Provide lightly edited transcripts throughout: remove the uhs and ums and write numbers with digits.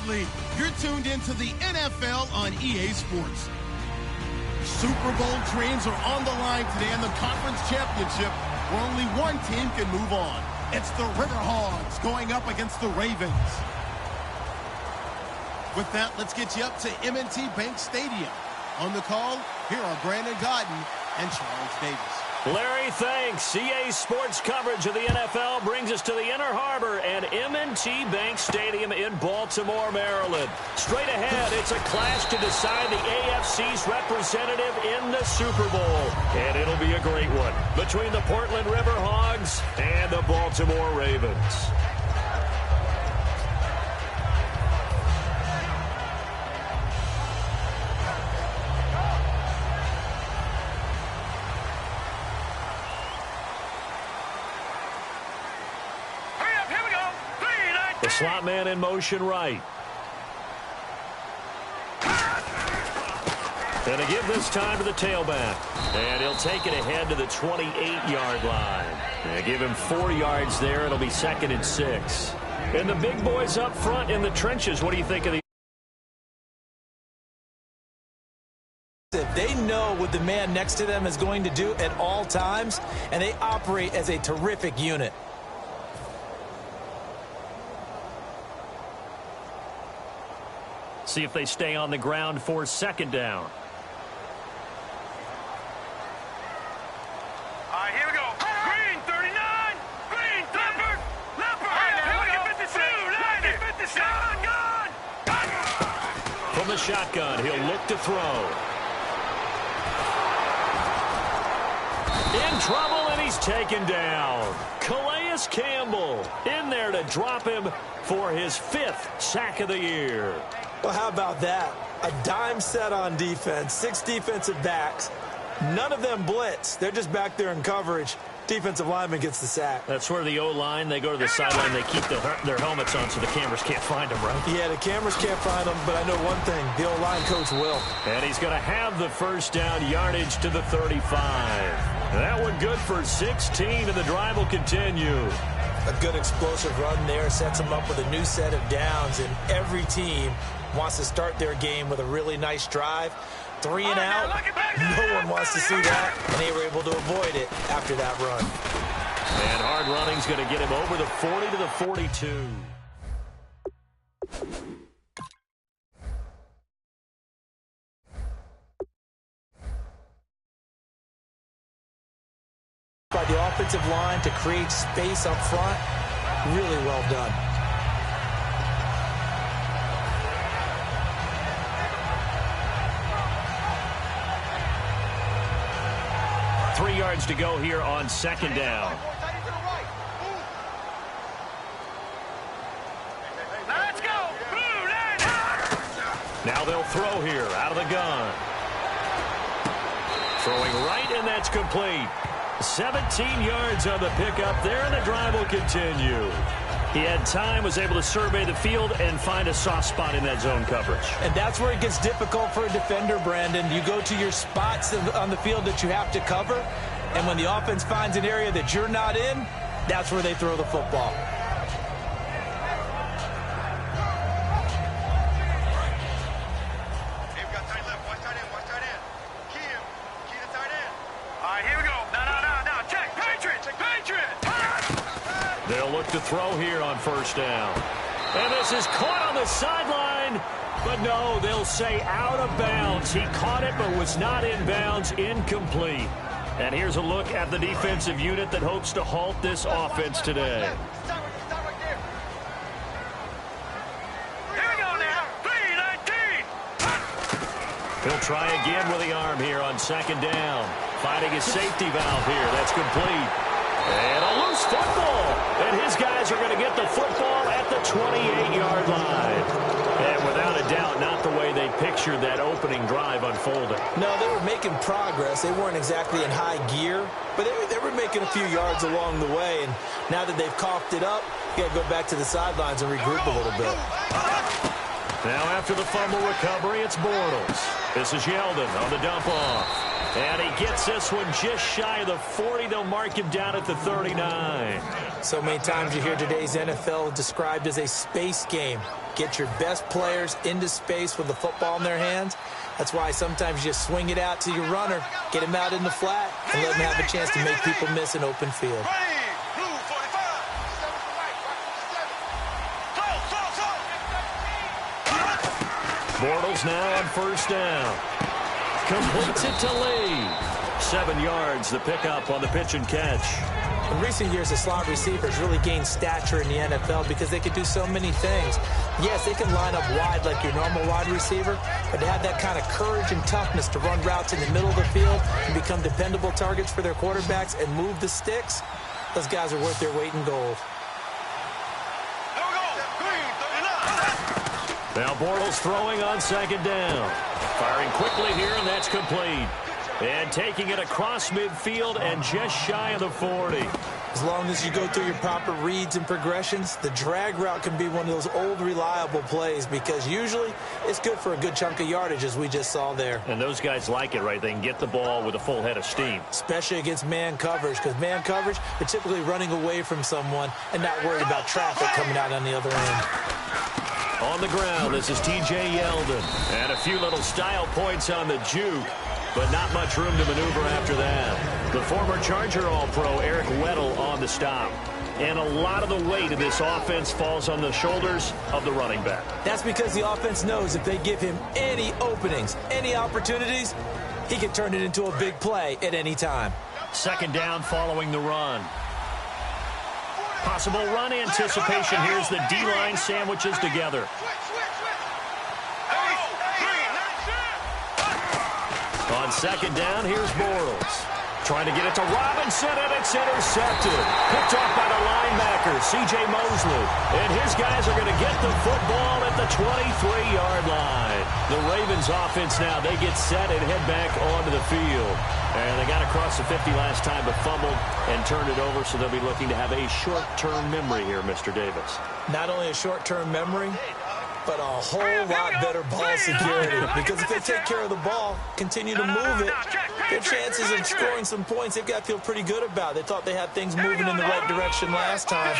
Absolutely. You're tuned into the NFL on EA Sports. Super Bowl dreams are on the line today in the conference championship, where only one team can move on. It's the Riverhogs going up against the Ravens. With that, let's get you up to M&T Bank Stadium. On the call, here are Brandon Godden and Charles Davis. Larry, thanks. EA Sports coverage of the NFL brings us to the Inner Harbor and M&T Bank Stadium in Baltimore, Maryland. Straight ahead, it's a clash to decide the AFC's representative in the Super Bowl. And it'll be a great one between the Portland Riverhogs and the Baltimore Ravens. The slot man in motion right. And to give this time to the tailback. And he'll take it ahead to the 28-yard line. And give him 4 yards there. It'll be 2nd and 6. And the big boys up front in the trenches. What do you think of the... They know what the man next to them is going to do at all times, and they operate as a terrific unit. See if they stay on the ground for 2nd down. All right, here we go. Green, 39. Green, Leopard. Here we go. 52, 90, 57. Gone. From the shotgun, he'll look to throw. In trouble, and he's taken down. Calais Campbell in there to drop him for his 5th sack of the year. Well, how about that? A dime set on defense, 6 defensive backs. None of them blitz. They're just back there in coverage. Defensive lineman gets the sack. That's where the O-line, they go to the sideline, they keep their helmets on so the cameras can't find them, right? Yeah, the cameras can't find them, but I know one thing. The O-line coach will. And he's going to have the 1st down yardage to the 35. That one good for 16, and the drive will continue. A good explosive run there sets them up with a new set of downs, and every team wants to start their game with a really nice drive. 3 and out. No one wants to see that, and they were able to avoid it after that run. And hard running's going to get him over the 40 to the 42. By the offensive line to create space up front, really well done. Three yards to go here on 2nd down. Let's go. Now they'll throw here out of the gun. Throwing right, and that's complete. 17 yards on the pickup there, and the drive will continue. He had time, was able to survey the field and find a soft spot in that zone coverage. And that's where it gets difficult for a defender, Brandon. You go to your spots on the field that you have to cover, and when the offense finds an area that you're not in, that's where they throw the football. They'll look to throw here on 1st down. And this is caught on the sideline. But no, they'll say out of bounds. He caught it but was not in bounds. Incomplete. And here's a look at the defensive unit that hopes to halt this offense today. Here we go now. 3-19. He'll try again with the arm here on 2nd down. Finding his safety valve here. That's complete. And a loose football. And his guys are going to get the football at the 28-yard line. And without a doubt, not the way they pictured that opening drive unfolding. No, they were making progress. They weren't exactly in high gear, but they were making a few yards along the way. And now that they've coughed it up, you got to go back to the sidelines and regroup a little bit. Now after the fumble recovery, it's Bortles. This is Yeldon on the dump off. And he gets this one just shy of the 40. They'll mark him down at the 39. So many times you hear today's NFL described as a space game. get your best players into space with the football in their hands. That's why sometimes you just swing it out to your runner, get him out in the flat, and let him have a chance to make people miss an open field. Bortles now on first down. Completes it to Lee. 7 yards, the pickup on the pitch and catch. In recent years, the slot receivers really gained stature in the NFL because they could do so many things. Yes, they can line up wide like your normal wide receiver, but to have that kind of courage and toughness to run routes in the middle of the field and become dependable targets for their quarterbacks and move the sticks, those guys are worth their weight in gold. Now Bortles throwing on second down. Firing quickly here, and that's complete. And taking it across midfield and just shy of the 40. As long as you go through your proper reads and progressions, the drag route can be one of those old reliable plays because usually it's good for a good chunk of yardage, as we just saw there. And those guys like it, right? They can get the ball with a full head of steam. Especially against man coverage, because man coverage, they're typically running away from someone and not worried about traffic coming out on the other end. On the ground, this is T.J. Yeldon. And a few little style points on the juke, but not much room to maneuver after that. The former Charger All-Pro Eric Weddle on the stop. And a lot of the weight of this offense falls on the shoulders of the running back. That's because the offense knows if they give him any openings, any opportunities, he can turn it into a big play at any time. Second down following the run. Possible run anticipation. Here's the D-line sandwiches together. On second down, here's Bortles. Trying to get it to Robinson, and it's intercepted. Picked off by the linebacker, C.J. Mosley. And his guys are going to get the football at the 23-yard line. The Ravens offense now, they get set and head back onto the field. And they got across the 50 last time, but fumbled and turned it over, so they'll be looking to have a short-term memory here, Mr. Davis. Not only a short-term memory, but a whole lot better ball security. Because if they take care of the ball, continue to move it, their chances of scoring some points, they've got to feel pretty good about. They thought they had things moving in the right direction last time.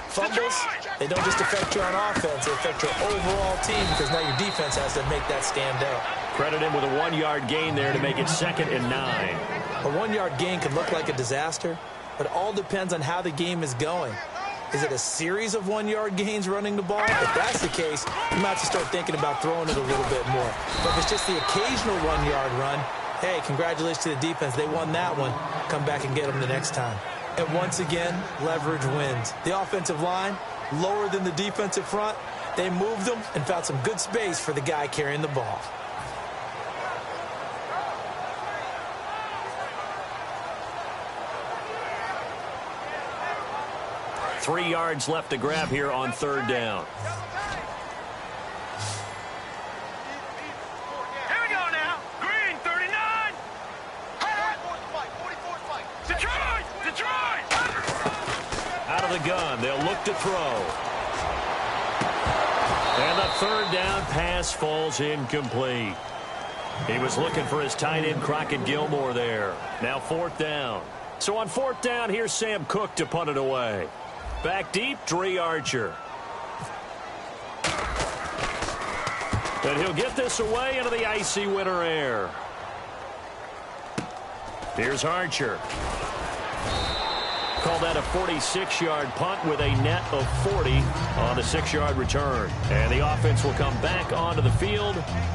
Fumbles, they don't just affect you on offense, they affect your overall team because now your defense has to make that stand out. Credit him with a 1-yard gain there to make it 2nd and 9. A 1-yard gain can look like a disaster, but it all depends on how the game is going. Is it a series of 1-yard gains running the ball? If that's the case, you might have to start thinking about throwing it a little bit more. But if it's just the occasional 1-yard run, hey, congratulations to the defense. They won that one. Come back and get them the next time. And once again, leverage wins. The offensive line, lower than the defensive front, they moved them and found some good space for the guy carrying the ball. Three yards left to grab here on third down. Here we go now. Green, 39. Detroit! Detroit! Out of the gun, they'll look to throw. And the third down pass falls incomplete. He was looking for his tight end, Crockett Gilmore there. Now fourth down. So on fourth down, here's Sam Cook to punt it away. Back deep, Dre Archer. And he'll get this away into the icy winter air. Here's Archer. Call that a 46-yard punt with a net of 40 on the 6-yard return. And the offense will come back onto the field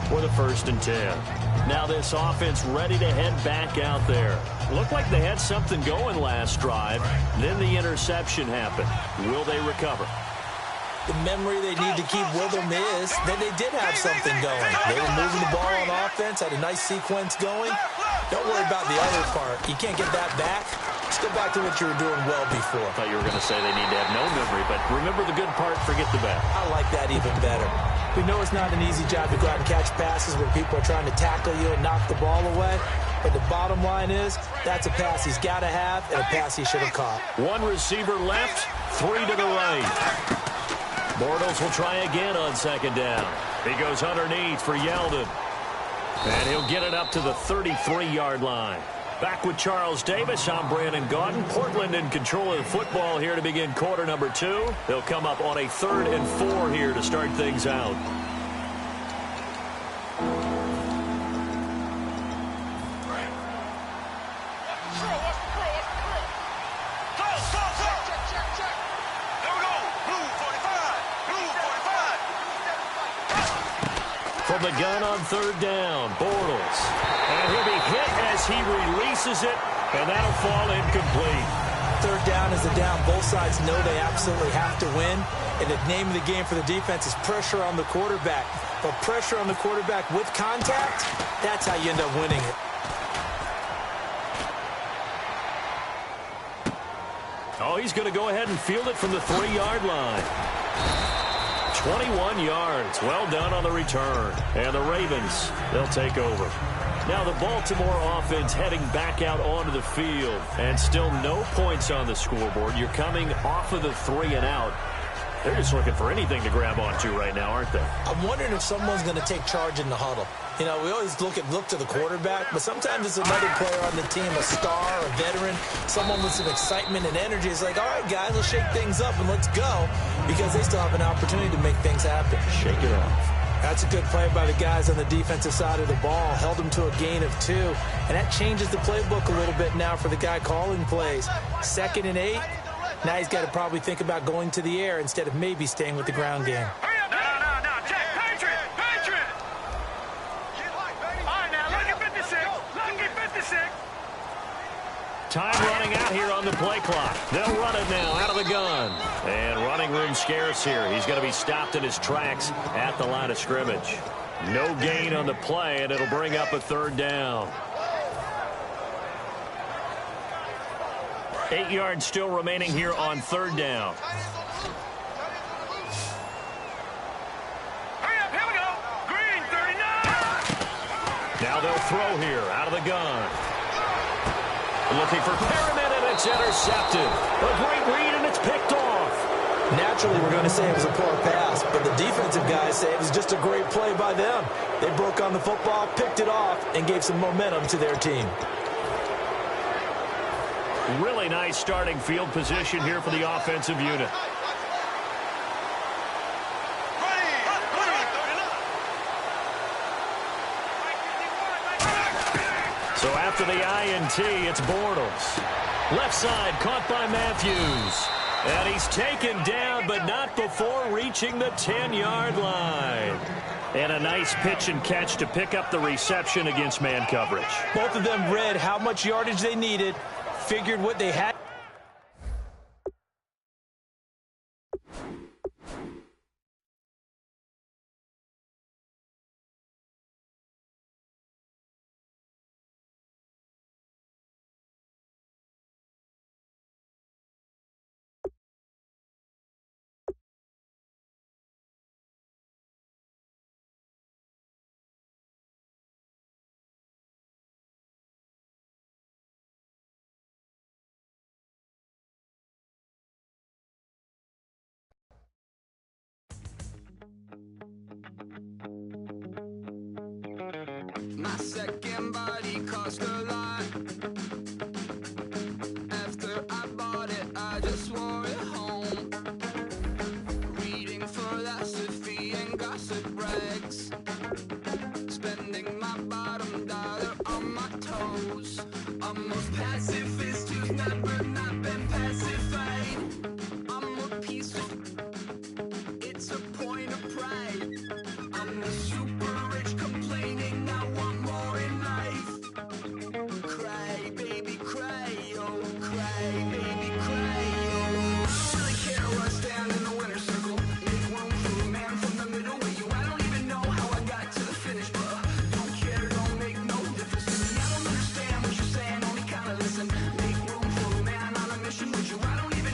for the 1st and 10. Now this offense ready to head back out there. Looked like they had something going last drive. Then the interception happened. Will they recover? The memory they need to keep with them is that they did have something going. They were moving the ball on offense, had a nice sequence going. Don't worry about the other part. You can't get that back. Just go back to what you were doing well before. I thought you were going to say they need to have no memory, but remember the good part, forget the bad. I like that even better. We know it's not an easy job to go out and catch passes when people are trying to tackle you and knock the ball away. But the bottom line is, that's a pass he's got to have and a pass he should have caught. One receiver left, 3 to the right. Bortles will try again on second down. He goes underneath for Yeldon. And he'll get it up to the 33-yard line. Back with Charles Davis, I'm Brandon Gaudin. Portland in control of the football here to begin quarter number 2. They'll come up on a 3rd and 4 here to start things out. From the gun on 3rd down, Bortles. And he'll be hit as he releases it, and that'll fall incomplete. 3rd down is a down. Both sides know they absolutely have to win. And the name of the game for the defense is pressure on the quarterback. But pressure on the quarterback with contact, that's how you end up winning it. Oh, he's going to go ahead and field it from the 3-yard line. 21 yards. Well done on the return. And the Ravens, they'll take over. Now the Baltimore offense heading back out onto the field. And still no points on the scoreboard. You're coming off of the 3 and out. They're just looking for anything to grab onto right now, aren't they? I'm wondering if someone's going to take charge in the huddle. You know, we always look to the quarterback, but sometimes it's another player on the team, a star, a veteran, someone with some excitement and energy. It's like, all right, guys, let's shake things up and let's go, because they still have an opportunity to make things happen. Shake it up. That's a good play by the guys on the defensive side of the ball. Held them to a gain of 2, and that changes the playbook a little bit now for the guy calling plays. 2nd and 8. Now he's got to probably think about going to the air instead of maybe staying with the ground game. No. Check. Patriot. All right, now, lucky 56. Lucky 56. Time running out here on the play clock. They'll run it now out of the gun. And running room scarce here. He's going to be stopped in his tracks at the line of scrimmage. No gain on the play, and it'll bring up a 3rd down. 8 yards still remaining here on 3rd down. Hurry up, here we go. Green, 39. Now they'll throw here out of the gun. Looking for Perriman, and it's intercepted. A great read, and it's picked off. Naturally, we're going to say it was a poor pass, but the defensive guys say it was just a great play by them. They broke on the football, picked it off, and gave some momentum to their team. Really nice starting field position here for the offensive unit. So after the INT, it's Bortles. Left side caught by Matthews. And he's taken down, but not before reaching the 10-yard line. And a nice pitch and catch to pick up the reception against man coverage. Both of them read how much yardage they needed, figured what they had. My second body cost a lot. After I bought it, I just wore it home. Reading philosophy and gossip rags. Spending my bottom dollar on my toes. A most pacifist who's never not been pacified. I'm a piece of... It's a point of pride. I'm the super rich complaining I want more in life. Cry, baby, cry, oh, cry, baby, cry, oh. Really care where I stand in the winner's circle. Make room for a man from the middle with you. I don't even know how I got to the finish, but don't care, don't make no difference to me. I don't understand what you're saying, only kinda listen. Make room for a man on a mission with you. I don't even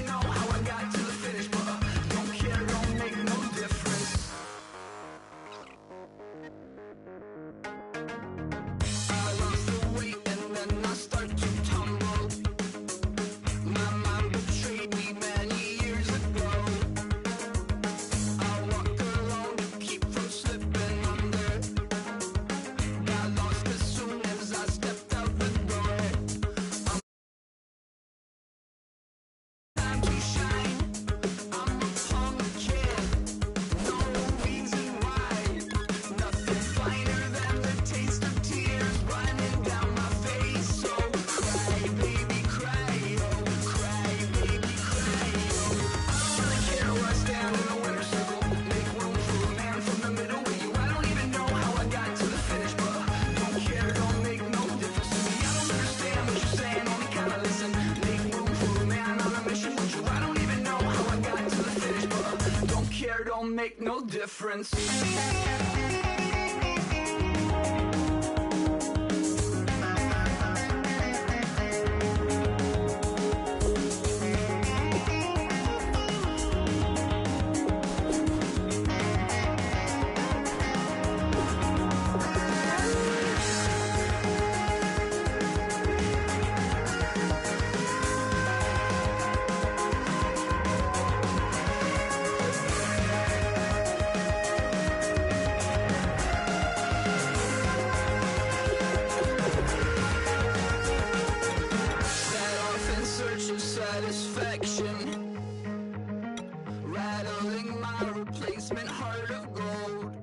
don't make no difference. Rattling my replacement heart of gold.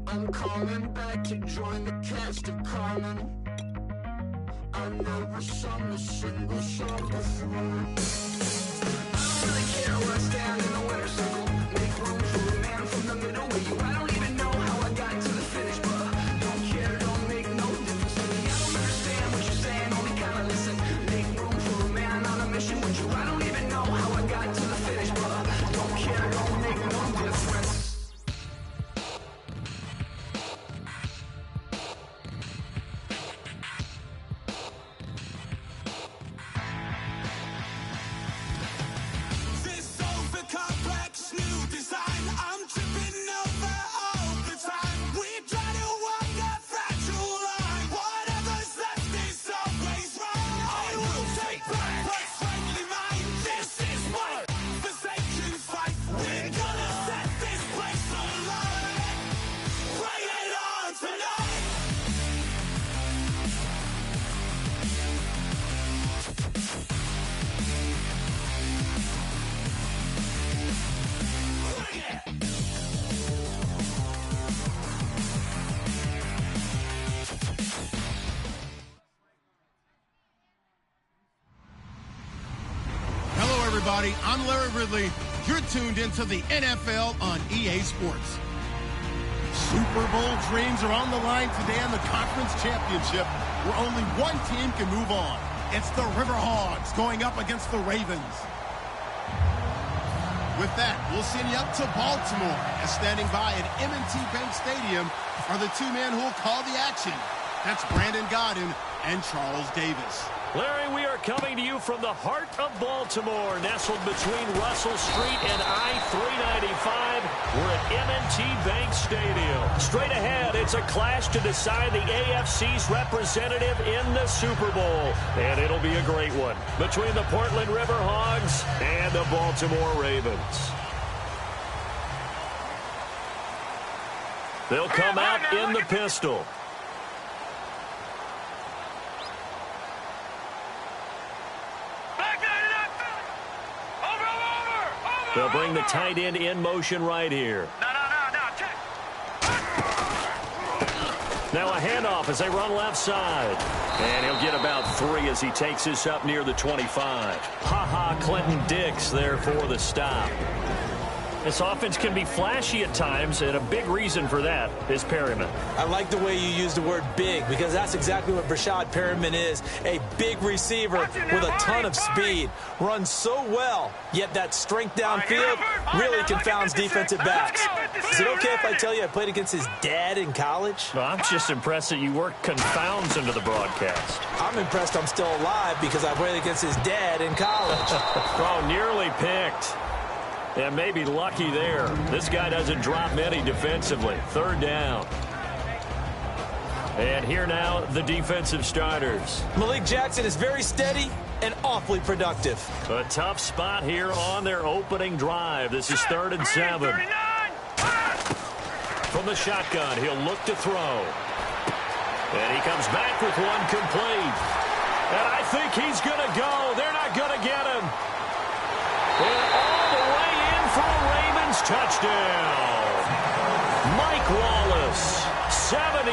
I'm coming back to join the cast of Carmen. I never sung a single song before. I don't really care where I stand in the winner's circle. Make room for a man from the middle with you. I don't even know how I got to the finish, but don't care, don't make no difference to me. I don't understand what you're saying, only kinda listen. Make room for a man on a mission with you. I don't even know how I got to the finish, but don't care, don't make no difference. Everybody, I'm Larry Ridley. You're tuned into the NFL on EA Sports. Super Bowl dreams are on the line today in the conference championship, where only one team can move on. It's the Riverhogs going up against the Ravens. With that, we'll send you up to Baltimore, as standing by at M&T Bank Stadium are the two men who will call the action. That's Brandon Godden and Charles Davis. Larry, we are coming to you from the heart of Baltimore, nestled between Russell Street and I-395. We're at M&T Bank Stadium. Straight ahead, it's a clash to decide the AFC's representative in the Super Bowl. And it'll be a great one between the Portland Riverhogs and the Baltimore Ravens. They'll come out in the pistol. They'll bring the tight end in motion right here. No, check. Now a handoff as they run left side. And he'll get about 3 as he takes this up near the 25. Clinton Dix there for the stop. This offense can be flashy at times, and a big reason for that is Perryman. I like the way you use the word big, because that's exactly what Brashad Perryman is. A big receiver with a ton of speed. Runs so well, yet that strength downfield really confounds defensive backs. Is it okay if I tell you I played against his dad in college? Well, I'm just impressed that you worked confounds into the broadcast. I'm impressed I'm still alive because I played against his dad in college. Oh, nearly picked. And maybe lucky there. This guy doesn't drop many defensively. 3rd down. And here now, the defensive starters. Malik Jackson is very steady and awfully productive. A tough spot here on their opening drive. This is 3rd and 7. From the shotgun, he'll look to throw. And he comes back with one complete. And I think he's going to go. They're not going to get him. And all the way in for a Ravens touchdown. Mike Wallace, 74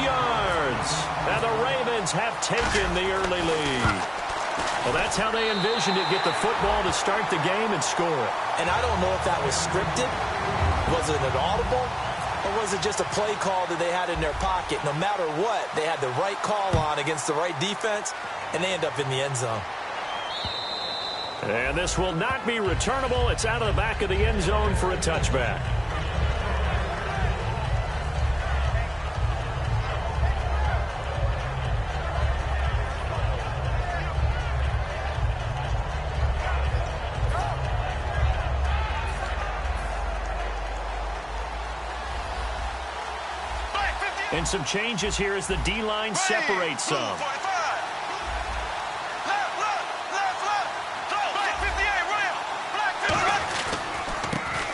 yards. And the Ravens have taken the early lead. Well, that's how they envisioned it. Get the football to start the game and score it. And I don't know if that was scripted. Was it an audible? Or was it just a play call that they had in their pocket? No matter what, they had the right call on against the right defense, and they end up in the end zone. And this will not be returnable. It's out of the back of the end zone for a touchback. And some changes here as the D-line separates some.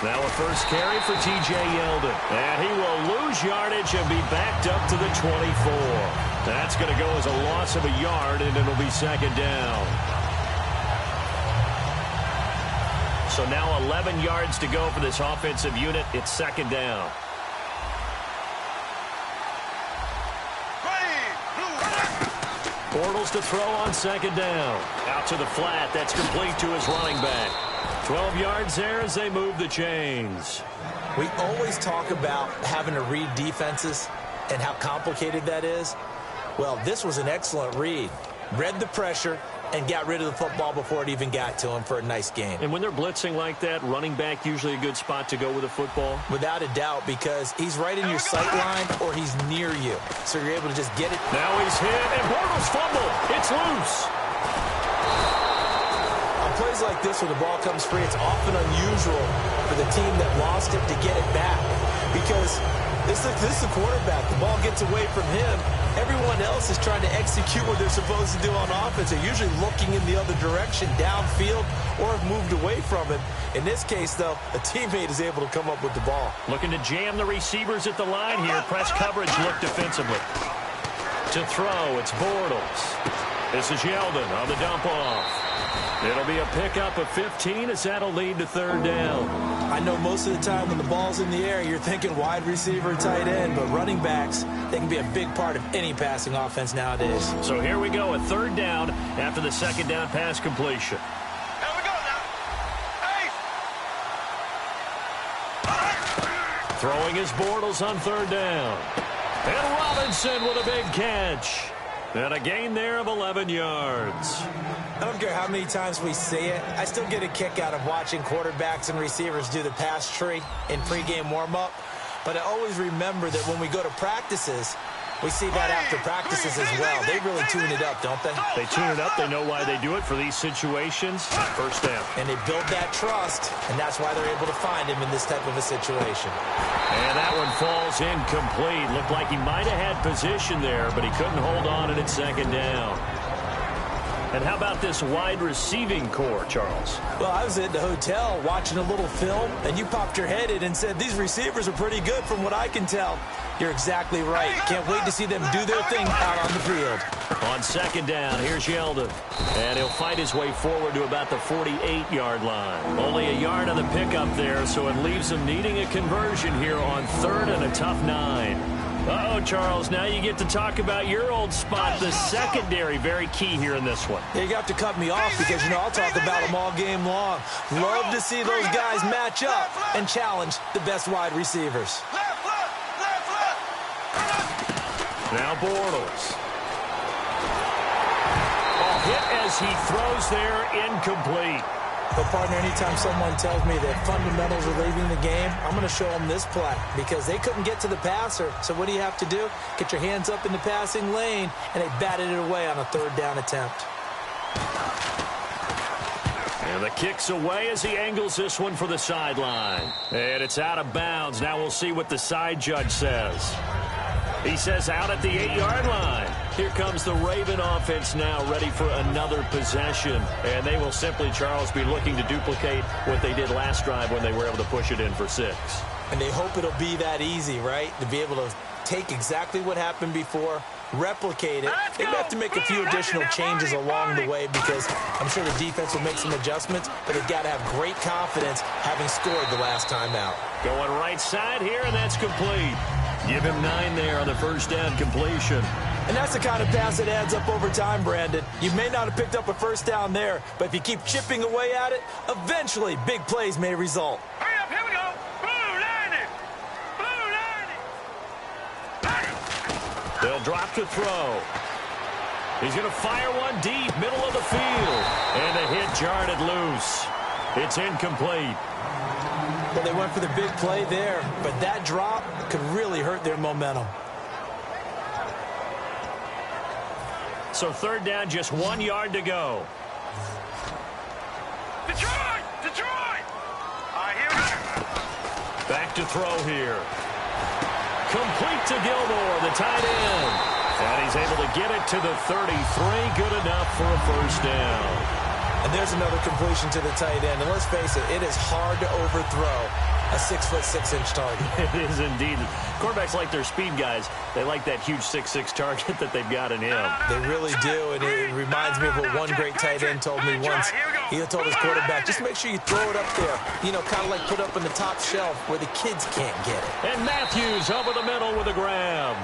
Now a first carry for T.J. Yeldon. And he will lose yardage and be backed up to the 24. That's going to go as a loss of a yard, and it'll be second down. So now 11 yards to go for this offensive unit. It's second down. Bortles to throw on second down. Out to the flat. That's complete to his running back. 12 yards there as they move the chains. We always talk about having to read defenses and how complicated that is. Well, this was an excellent read. Read the pressure and got rid of the football before it even got to him for a nice gain. And when they're blitzing like that, running back usually a good spot to go with the football? Without a doubt, because he's right in your sight line or he's near you. So you're able to just get it. Now he's hit, and Bortles fumble. It's loose. On plays like this where the ball comes free, it's often unusual for the team that lost it to get it back. Because this is the quarterback. The ball gets away from him. Everyone else is trying to execute what they're supposed to do on offense. They're usually looking in the other direction, downfield, or have moved away from him. In this case, though, a teammate is able to come up with the ball. Looking to jam the receivers at the line here. Press coverage look defensively. To throw, it's Bortles. This is Yeldon on the dump off. It'll be a pickup of 15 as that'll lead to third down. I know most of the time when the ball's in the air, you're thinking wide receiver, tight end, but running backs, they can be a big part of any passing offense nowadays. So here we go, a third down after the second down pass completion. Here we go now. Throwing his Bortles on third down. And Robinson with a big catch. And a gain there of 11 yards. I don't care how many times we see it. I still get a kick out of watching quarterbacks and receivers do the pass tree in pregame warm-up. But I always remember that when we go to practices, we see that after practices as well. They really tune it up, don't they? They tune it up. They know why they do it for these situations. First down. And they build that trust, and that's why they're able to find him in this type of a situation. And that one falls incomplete. Looked like he might have had position there, but he couldn't hold on and it's second down. And how about this wide receiving core, Charles? Well, I was at the hotel watching a little film, and you popped your head in and said, these receivers are pretty good from what I can tell. You're exactly right. Can't wait to see them do their thing out on the field. On second down, here's Yeldon. And he'll fight his way forward to about the 48-yard line. Only a yard on the pickup there, so it leaves him needing a conversion here on third and a tough 9. Uh-oh, Charles, now you get to talk about your old spot, the secondary, very key here in this one. You got to cut me off because, you know, I'll talk about them all game long. Love to see those guys match up and challenge the best wide receivers. Now Bortles. Hit as he throws there, incomplete. But, partner, anytime someone tells me that fundamentals are leaving the game, I'm going to show them this play because they couldn't get to the passer. So what do you have to do? Get your hands up in the passing lane, and they batted it away on a third down attempt. And the kick's away as he angles this one for the sideline. And it's out of bounds. Now we'll see what the side judge says. He says out at the 8-yard line. Here comes the Raven offense now ready for another possession. And they will simply, Charles, be looking to duplicate what they did last drive when they were able to push it in for 6. And they hope it'll be that easy, right? To be able to take exactly what happened before, replicate it. They may have to make a few additional changes along the way because I'm sure the defense will make some adjustments, but they've got to have great confidence having scored the last time out. Going right side here, and that's complete. Give him 9 there on the first down completion. And that's the kind of pass that adds up over time, Brandon. You may not have picked up a first down there, but if you keep chipping away at it, eventually big plays may result. Hurry up, here we go. Blue line it. They'll drop to throw. He's going to fire one deep, middle of the field. And the hit jarred it loose. It's incomplete. Well, they went for the big play there, but that drop could really hurt their momentum. So third down, just 1 yard to go. Detroit! Detroit! All right, here we go. Back to throw here. Complete to Gilmore, the tight end. And he's able to get it to the 33. Good enough for a first down. And there's another completion to the tight end. And let's face it, it is hard to overthrow a 6'6" target. It is indeed. Quarterbacks like their speed guys. They like that huge 6'6" target that they've got in him. They really do, and it reminds me of what one great tight end told me once. He told his quarterback, just make sure you throw it up there. You know, kind of like put up on the top shelf where the kids can't get it. And Matthews over the middle with a grab.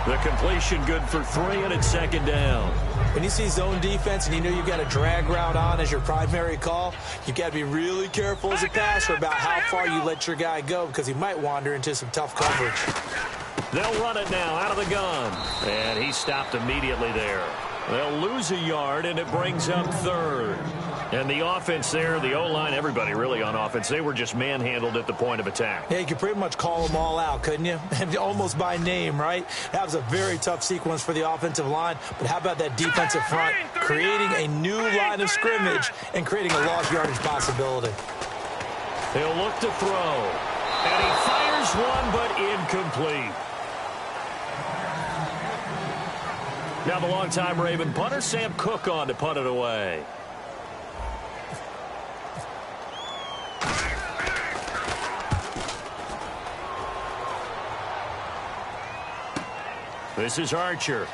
The completion good for 3, and it's second down. When you see zone defense and you know you've got a drag route on as your primary call, you've got to be really careful as a passer about how far you let your guy go because he might wander into some tough coverage. They'll run it now out of the gun. And he stopped immediately there. They'll lose a yard, and it brings up third. And the offense there, the O-line, everybody really on offense, they were just manhandled at the point of attack. Yeah, you could pretty much call them all out, couldn't you? Almost by name, right? That was a very tough sequence for the offensive line. But how about that defensive front creating a new line of scrimmage and creating a lost yardage possibility? He'll look to throw. And he fires one, but incomplete. Now the longtime Raven punter, Sam Cook, on to punt it away. This is Archer.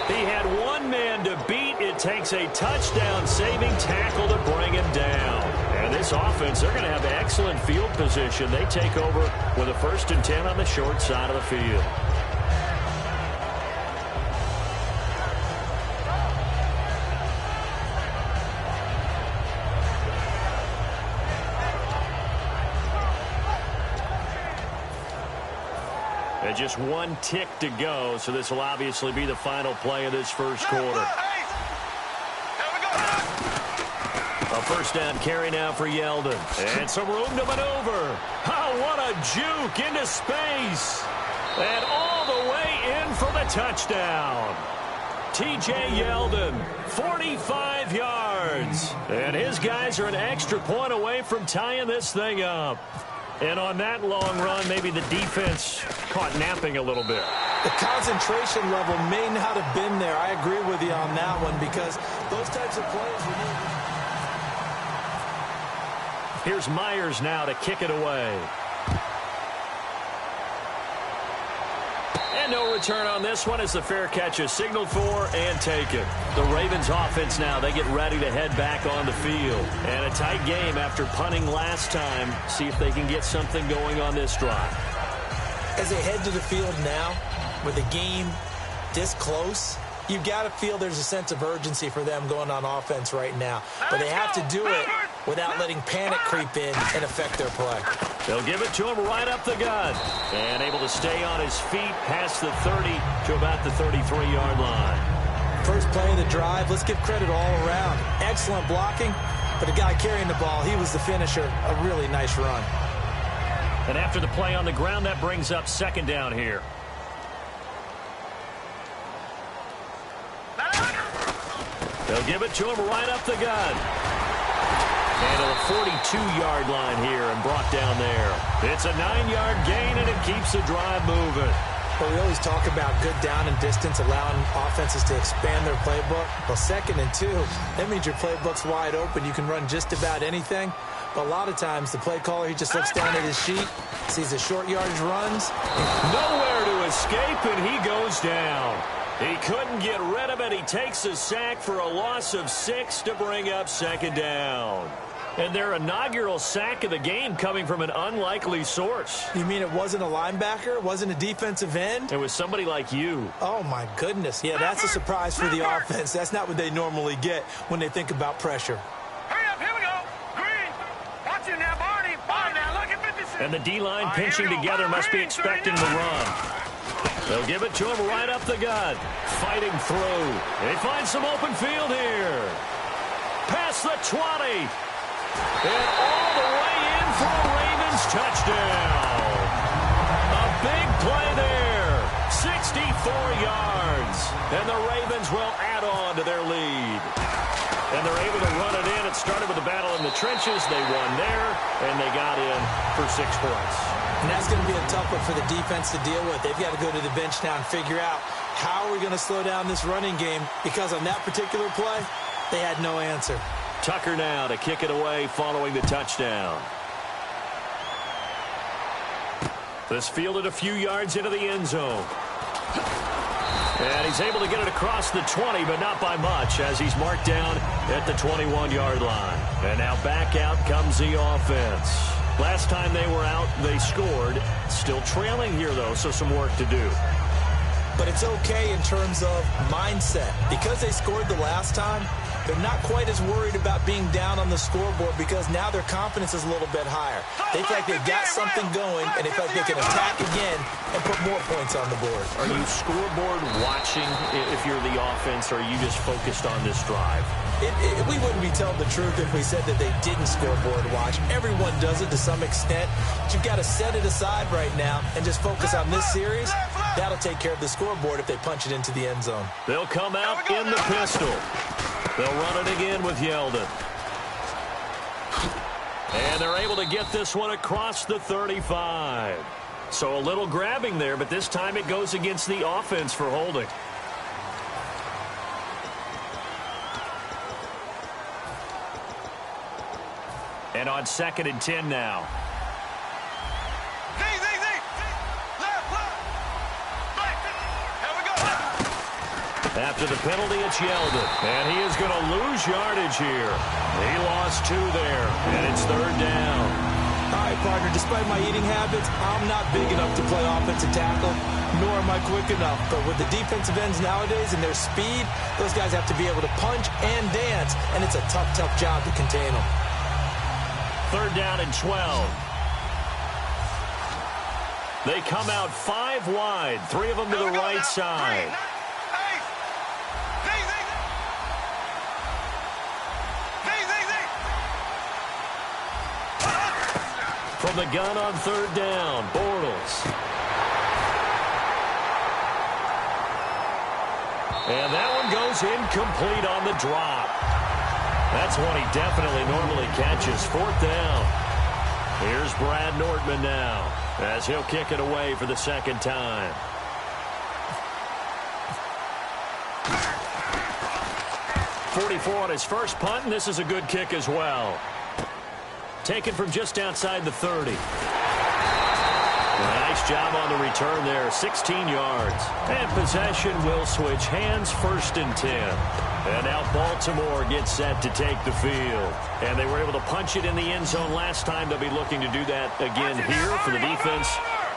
He had one man to beat. It takes a touchdown-saving tackle to bring him down. And this offense, they're going to have excellent field position. They take over with a 1st and 10 on the short side of the field. And just 1 tick to go, so this will obviously be the final play of this first quarter. A first down carry now for Yeldon. And some room to maneuver. Oh, what a juke into space. And all the way in for the touchdown. T.J. Yeldon, 45 yards. And his guys are an extra point away from tying this thing up. And on that long run, maybe the defense caught napping a little bit. The concentration level may not have been there. I agree with you on that one because those types of plays we need. Here's Myers now to kick it away. And no return on this one as the fair catch is signaled for and taken. The Ravens offense now, they get ready to head back on the field. And a tight game after punting last time. See if they can get something going on this drive. As they head to the field now, with the game this close, you've got to feel there's a sense of urgency for them going on offense right now. But they have to do it without letting panic creep in and affect their play. They'll give it to him right up the gut. And able to stay on his feet past the 30 to about the 33-yard line. First play of the drive, let's give credit all around. Excellent blocking, but the guy carrying the ball, he was the finisher. A really nice run. And after the play on the ground, that brings up second down here. They'll give it to him right up the gut. And a 42-yard line here and brought down there. It's a 9-yard gain, and it keeps the drive moving. Well, we always talk about good down and distance, allowing offenses to expand their playbook. Well, 2nd and 2, that means your playbook's wide open. You can run just about anything. But a lot of times, the play caller, he just looks down at his sheet, sees the short yardage runs. Nowhere to escape, and he goes down. He couldn't get rid of it. He takes a sack for a loss of 6 to bring up second down. And their inaugural sack of the game coming from an unlikely source. You mean it wasn't a linebacker? It wasn't a defensive end? It was somebody like you. Oh, my goodness. Yeah, that's a surprise for the offense. That's not what they normally get when they think about pressure. Hurry up, here we go. Green. Watch it now, Barney. Barney, now look at 56. And the D-line pinching together must be expecting the run. They'll give it to him right up the gut. Fighting through. They find some open field here. Past the 20. And all the way in for a Ravens touchdown. A big play there. 64 yards. And the Ravens will add on to their lead. And they're able to run it in. It started with a battle in the trenches. They won there, and they got in for 6 points. And that's going to be a tough one for the defense to deal with. They've got to go to the bench now and figure out how are we going to slow down this running game, because on that particular play, they had no answer. Tucker now to kick it away following the touchdown. This fielded a few yards into the end zone. And he's able to get it across the 20, but not by much, as he's marked down at the 21-yard line. And now back out comes the offense. Last time they were out, they scored. Still trailing here, though, so some work to do. But it's okay in terms of mindset. Because they scored the last time, they're not quite as worried about being down on the scoreboard, because now their confidence is a little bit higher. They feel like they've got something going, and they feel like they can attack again and put more points on the board. Are you scoreboard watching if you're the offense, or are you just focused on this drive? We wouldn't be telling the truth if we said that they didn't scoreboard watch. Everyone does it to some extent. But you've got to set it aside right now and just focus on this series. That'll take care of the scoreboard if they punch it into the end zone. They'll come out in the pistol. They'll run it again with Yeldon. And they're able to get this one across the 35. So a little grabbing there, but this time it goes against the offense for holding. And on 2nd and 10 now. After the penalty, it's Yeldon. And he is going to lose yardage here. He lost 2 there, and it's 3rd down. All right, partner, despite my eating habits, I'm not big enough to play offensive tackle, nor am I quick enough. But with the defensive ends nowadays and their speed, those guys have to be able to punch and dance, and it's a tough, tough job to contain them. 3rd down and 12. They come out 5 wide, 3 of them to the right side. From the gun on 3rd down, Bortles. And that one goes incomplete on the drop. That's one he definitely normally catches. 4th down. Here's Brad Nordman now, as he'll kick it away for the 2nd time. .44 on his first punt, and this is a good kick as well. Taken from just outside the 30. Nice job on the return there, 16 yards. And possession will switch hands, 1st and 10. And now Baltimore gets set to take the field. And they were able to punch it in the end zone last time. They'll be looking to do that again here for the defense.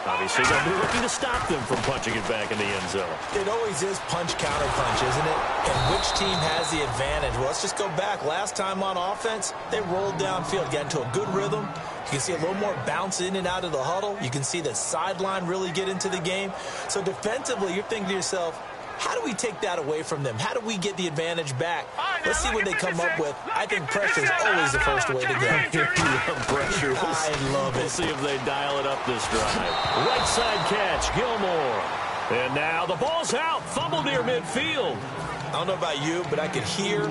Obviously, they'll be looking to stop them from punching it back in the end zone. It always is punch-counter-punch, isn't it? And which team has the advantage? Well, let's just go back. Last time on offense, they rolled downfield, got into a good rhythm. You can see a little more bounce in and out of the huddle. You can see the sideline really get into the game. So defensively, you're thinking to yourself, how do we take that away from them? How do we get the advantage back? Let's see what they come up with. I think pressure is always the first way to go. Pressure. I love it. We'll see if they dial it up this drive. Right side catch, Gilmore. And now the ball's out. Fumble near midfield. I don't know about you, but I could hear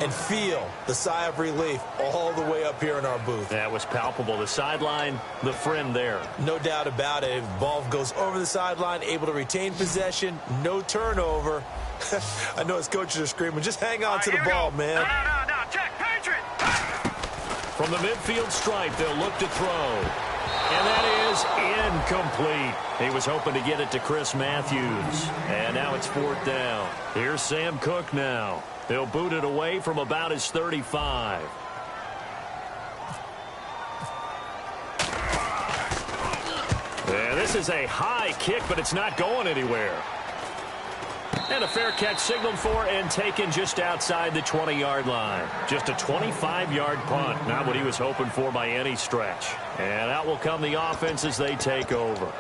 and feel the sigh of relief all the way up here in our booth. That was palpable. The sideline, the friend there. No doubt about it. Ball goes over the sideline, able to retain possession, no turnover. I know his coaches are screaming, just hang on to the ball, man. No, check, Patriot. From the midfield stripe, they'll look to throw. And that is incomplete. He was hoping to get it to Chris Matthews. And now it's 4th down. Here's Sam Cook now. He'll boot it away from about his 35. Yeah, this is a high kick, but it's not going anywhere. And a fair catch signaled for and taken just outside the 20-yard line. Just a 25-yard punt. Not what he was hoping for by any stretch. And out will come the offense as they take over.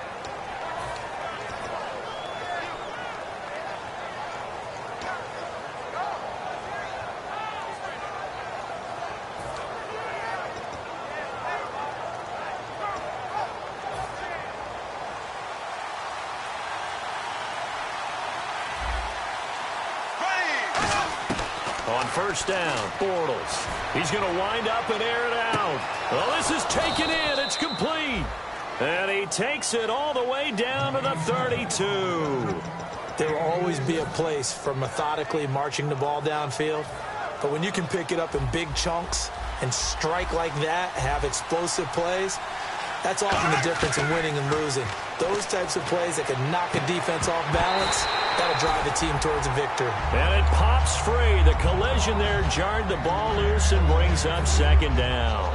On first down, Bortles. He's going to wind up and air it out. Well, this is taken in. It's complete. And he takes it all the way down to the 32. There will always be a place for methodically marching the ball downfield. But when you can pick it up in big chunks and strike like that, have explosive plays, that's often the difference in winning and losing. Those types of plays that can knock a defense off balance, that'll drive the team towards a victory. And it pops free. The collision there jarred the ball loose and brings up second down.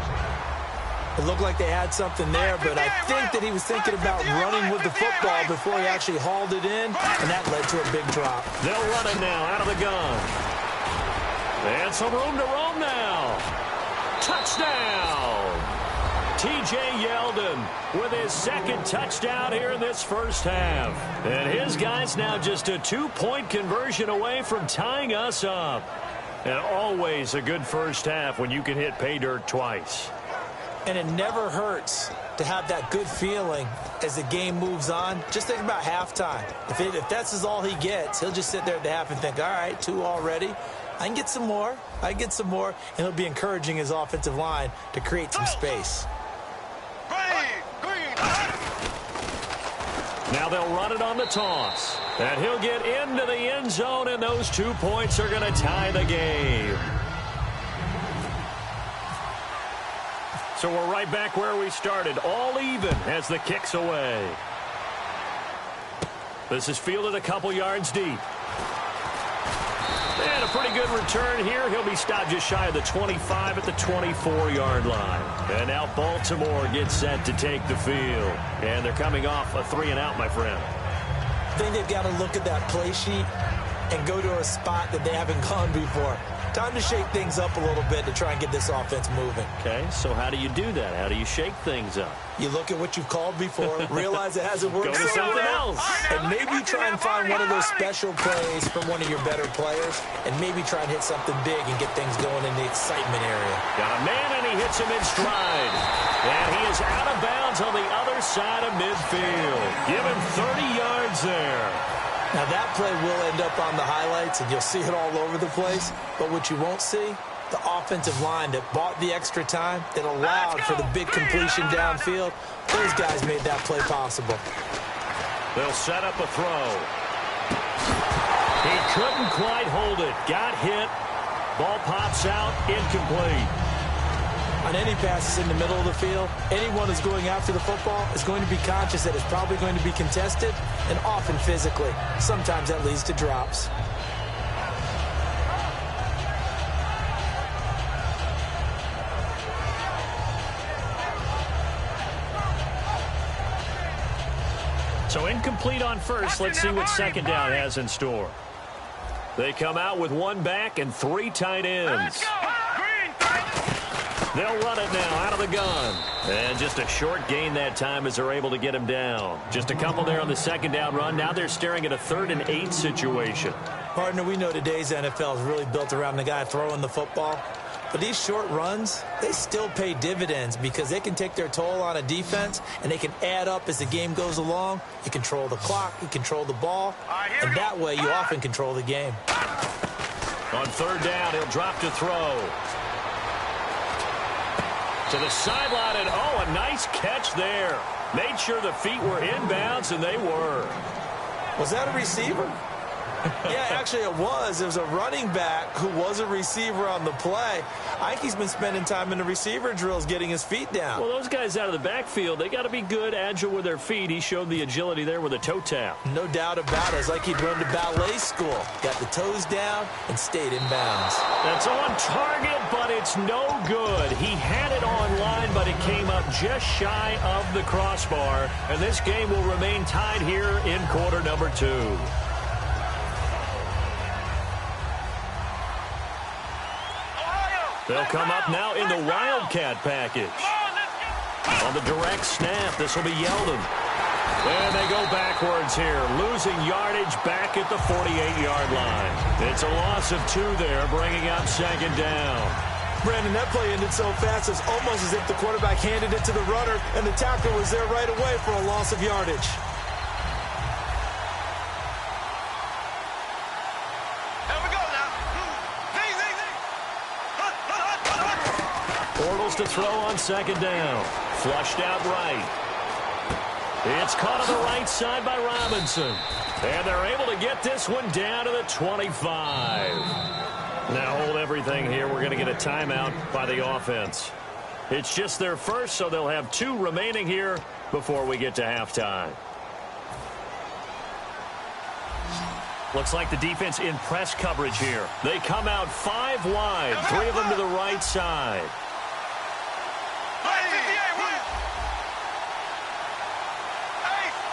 It looked like they had something there, but I think that he was thinking about running with the football before he actually hauled it in, and that led to a big drop. They'll run it now out of the gun. And some room to roam now. Touchdown! T.J. Yeldon with his second touchdown here in this first half. And his guy's now just a 2-point conversion away from tying us up. And always a good first half when you can hit pay dirt twice. And it never hurts to have that good feeling as the game moves on. Just think about halftime. If that's all he gets, he'll just sit there at the half and think, all right, 2 already. I can get some more. And he'll be encouraging his offensive line to create some space. Now they'll run it on the toss. And he'll get into the end zone, and those 2 points are going to tie the game. So we're right back where we started, all even as the kick's away. This is fielded a couple yards deep. And a pretty good return here. He'll be stopped just shy of the 25 at the 24-yard line. And now Baltimore gets set to take the field. And they're coming off a 3-and-out, my friend. I think they've got to look at that play sheet and go to a spot that they haven't gone before. Time to shake things up a little bit to try and get this offense moving. Okay, so how do you do that? How do you shake things up? You look at what you've called before, realize it hasn't worked Go to something else. and maybe try and find one of those special plays from one of your better players, and maybe try and hit something big and get things going in the excitement area. Got a man, and he hits him in stride. And he is out of bounds on the other side of midfield. Give him 30 yards there. Now, that play will end up on the highlights, and you'll see it all over the place. But what you won't see, the offensive line that bought the extra time, that allowed for the big completion downfield, those guys made that play possible. They'll set up a throw. He couldn't quite hold it. Got hit. Ball pops out. Incomplete. On any passes in the middle of the field, anyone who's going after the football is going to be conscious that it's probably going to be contested, and often physically. Sometimes that leads to drops. So incomplete on first. Let's see what second down has in store. They come out with 1 back and 3 tight ends. They'll run it now out of the gun. And just a short gain that time as they're able to get him down. Just a couple there on the second down run. Now they're staring at a 3rd and 8 situation. Partner, we know today's NFL is really built around the guy throwing the football. But these short runs, they still pay dividends because they can take their toll on a defense, and they can add up as the game goes along. You control the clock, you control the ball, and that way you often control the game. On 3rd down, he'll drop to throw. To the sideline, and a nice catch there. Made sure the feet were inbounds, and they were. Was that a receiver? Yeah, actually it was. There was a running back who was a receiver on the play. I think he's been spending time in the receiver drills getting his feet down. Well, those guys out of the backfield, they got to be good, agile with their feet. He showed the agility there with a toe tap. No doubt about it. It's like he'd run to ballet school. Got the toes down and stayed in bounds. That's on target, but it's no good. He had it on line, but it came up just shy of the crossbar. And this game will remain tied here in quarter number 2. They'll come up now in the Wildcat package. On the direct snap, this will be Yeldon. And they go backwards here, losing yardage back at the 48-yard line. It's a loss of 2 there, bringing up second down. Brandon, that play ended so fast, it's almost as if the quarterback handed it to the runner, and the tackler was there right away for a loss of yardage. Bortles to throw on second down. Flushed out right. It's caught on the right side by Robinson. And they're able to get this one down to the 25. Now hold everything here. We're going to get a timeout by the offense. It's just their first, so they'll have 2 remaining here before we get to halftime. Looks like the defense in press coverage here. They come out 5 wide, 3 of them to the right side.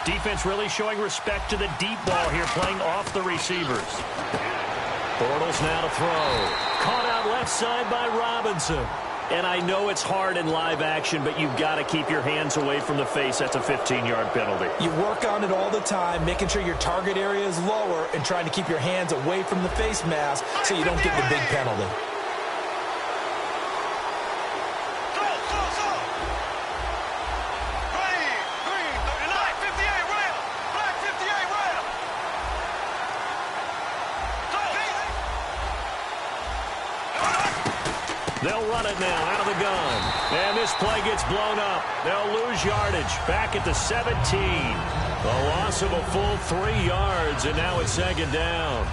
Defense really showing respect to the deep ball here, playing off the receivers. Bortles now to throw. Caught out left side by Robinson. And I know it's hard in live action, but you've got to keep your hands away from the face. That's a 15-yard penalty. You work on it all the time, making sure your target area is lower and trying to keep your hands away from the face mask so you don't get the big penalty. They'll run it now out of the gun. And this play gets blown up. They'll lose yardage back at the 17. A loss of a full 3 yards, and now it's second down.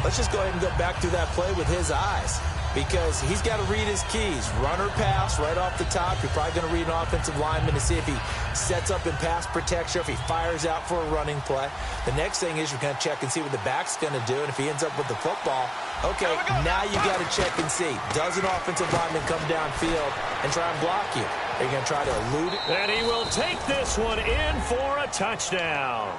Let's just go ahead and go back through that play with his eyes, because he's got to read his keys. Run or pass right off the top. You're probably going to read an offensive lineman to see if he sets up in pass protection, if he fires out for a running play. The next thing is you're going to check and see what the back's going to do, and if he ends up with the football, okay, now you got to check and see. Does an offensive lineman come downfield and try and block you? Are you going to try to elude it? And he will take this one in for a touchdown.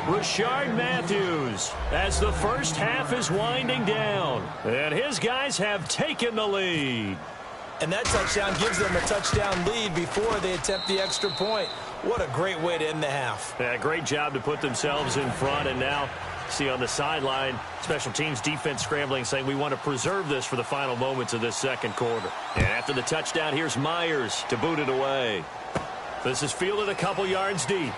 Rashard Matthews, as the first half is winding down, and his guys have taken the lead. And that touchdown gives them a touchdown lead before they attempt the extra point. What a great way to end the half. Yeah, great job to put themselves in front, and now see on the sideline, special teams defense scrambling, saying we want to preserve this for the final moments of this second quarter. And after the touchdown, here's Myers to boot it away. This is fielded a couple yards deep.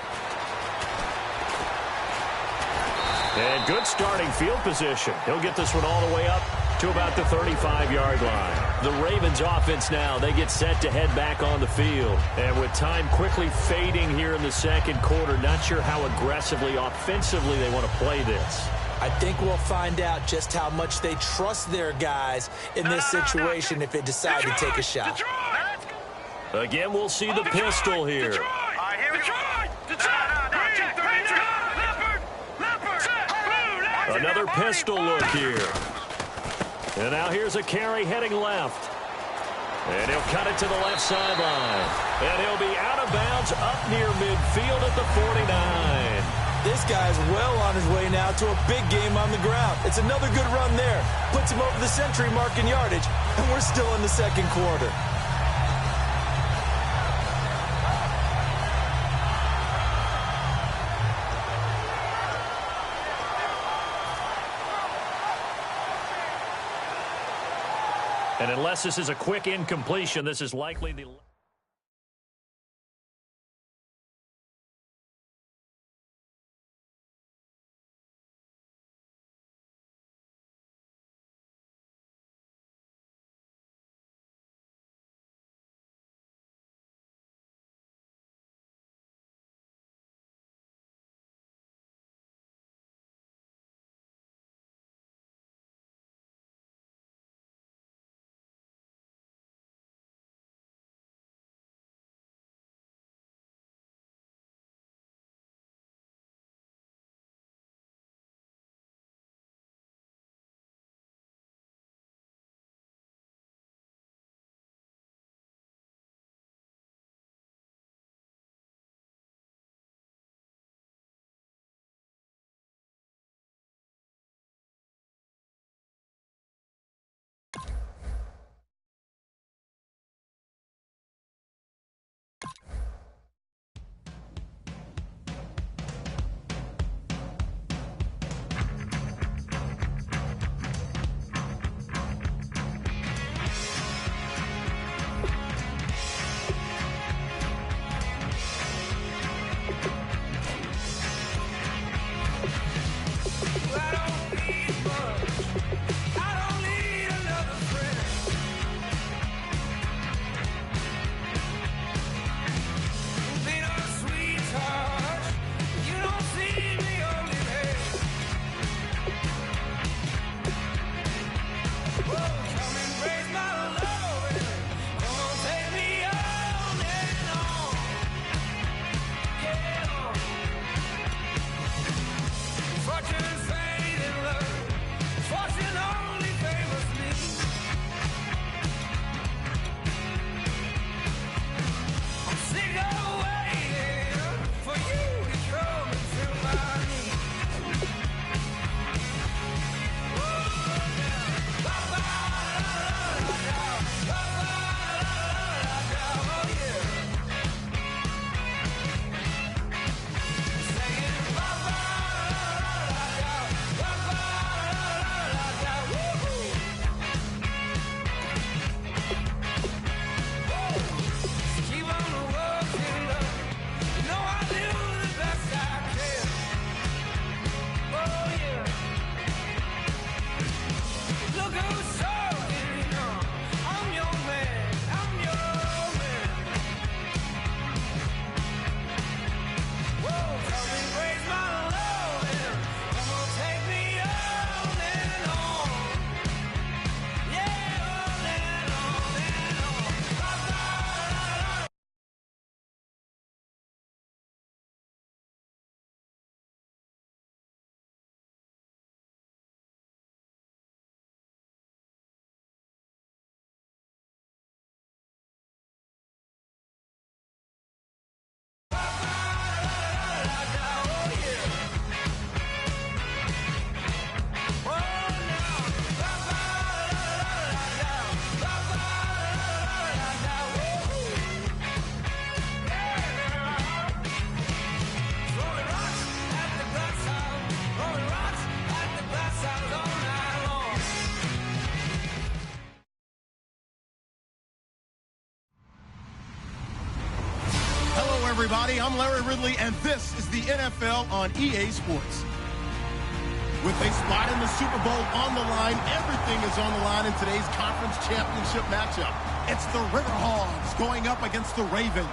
And good starting field position. He'll get this one all the way up to about the 35-yard line. The Ravens offense now, they get set to head back on the field. And with time quickly fading here in the second quarter, not sure how aggressively, offensively they want to play this. I think we'll find out just how much they trust their guys in this situation if they decide to take a shot. Again, we'll see the pistol here. Another pistol look here. And now here's a carry heading left. And he'll cut it to the left sideline. And he'll be out of bounds up near midfield at the 49. This guy's well on his way now to a big game on the ground. It's another good run there. Puts him over the century mark in yardage. And we're still in the second quarter. And unless this is a quick incompletion, this is likely the... everybody. I'm Larry Ridley, and this is the NFL on EA Sports. With a spot in the Super Bowl on the line, everything is on the line in today's conference championship matchup. It's the Riverhogs going up against the Ravens.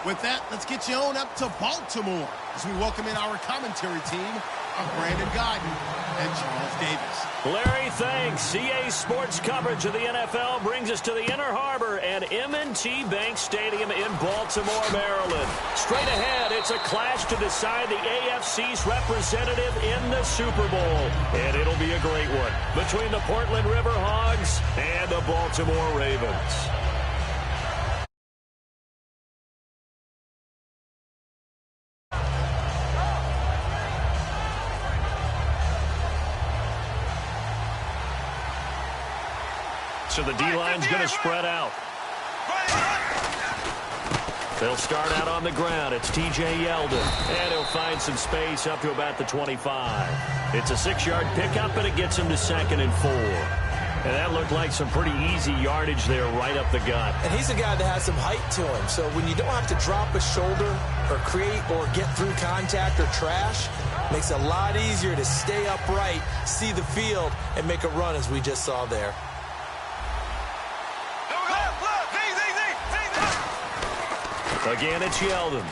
With that, let's get you on up to Baltimore as we welcome in our commentary team of Brandon Guyton and Charles Davis. Larry, thanks. CA Sports coverage of the NFL brings us to the Inner Harbor at M&T Bank Stadium in Baltimore, Maryland. Straight ahead, it's a clash to decide the AFC's representative in the Super Bowl. And it'll be a great one between the Portland Riverhogs and the Baltimore Ravens. So the D-line's going to spread out. They'll start out on the ground. It's T.J. Yeldon. And he'll find some space up to about the 25. It's a 6-yard pickup, and it gets him to 2nd and 4. And that looked like some pretty easy yardage there right up the gut. And he's a guy that has some height to him. So when you don't have to drop a shoulder or create or get through contact or trash, makes it a lot easier to stay upright, see the field, and make a run as we just saw there. Again, it's Yeldon.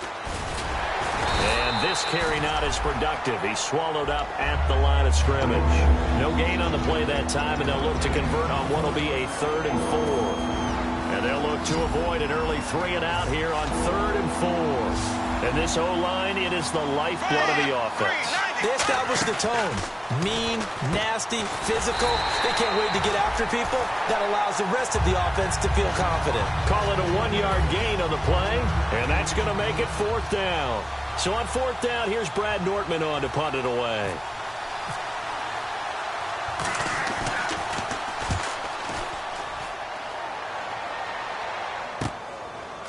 And this carry not as productive. He's swallowed up at the line of scrimmage. No gain on the play that time, and they'll look to convert on what will be a 3rd and 4. And they'll look to avoid an early 3-and-out here on 3rd and 4. And this O-line, it is the lifeblood of the offense. They establish the tone. Mean, nasty, physical. They can't wait to get after people. That allows the rest of the offense to feel confident. Call it a 1-yard gain on the play, and that's going to make it 4th down. So on 4th down, here's Brad Nortman on to punt it away.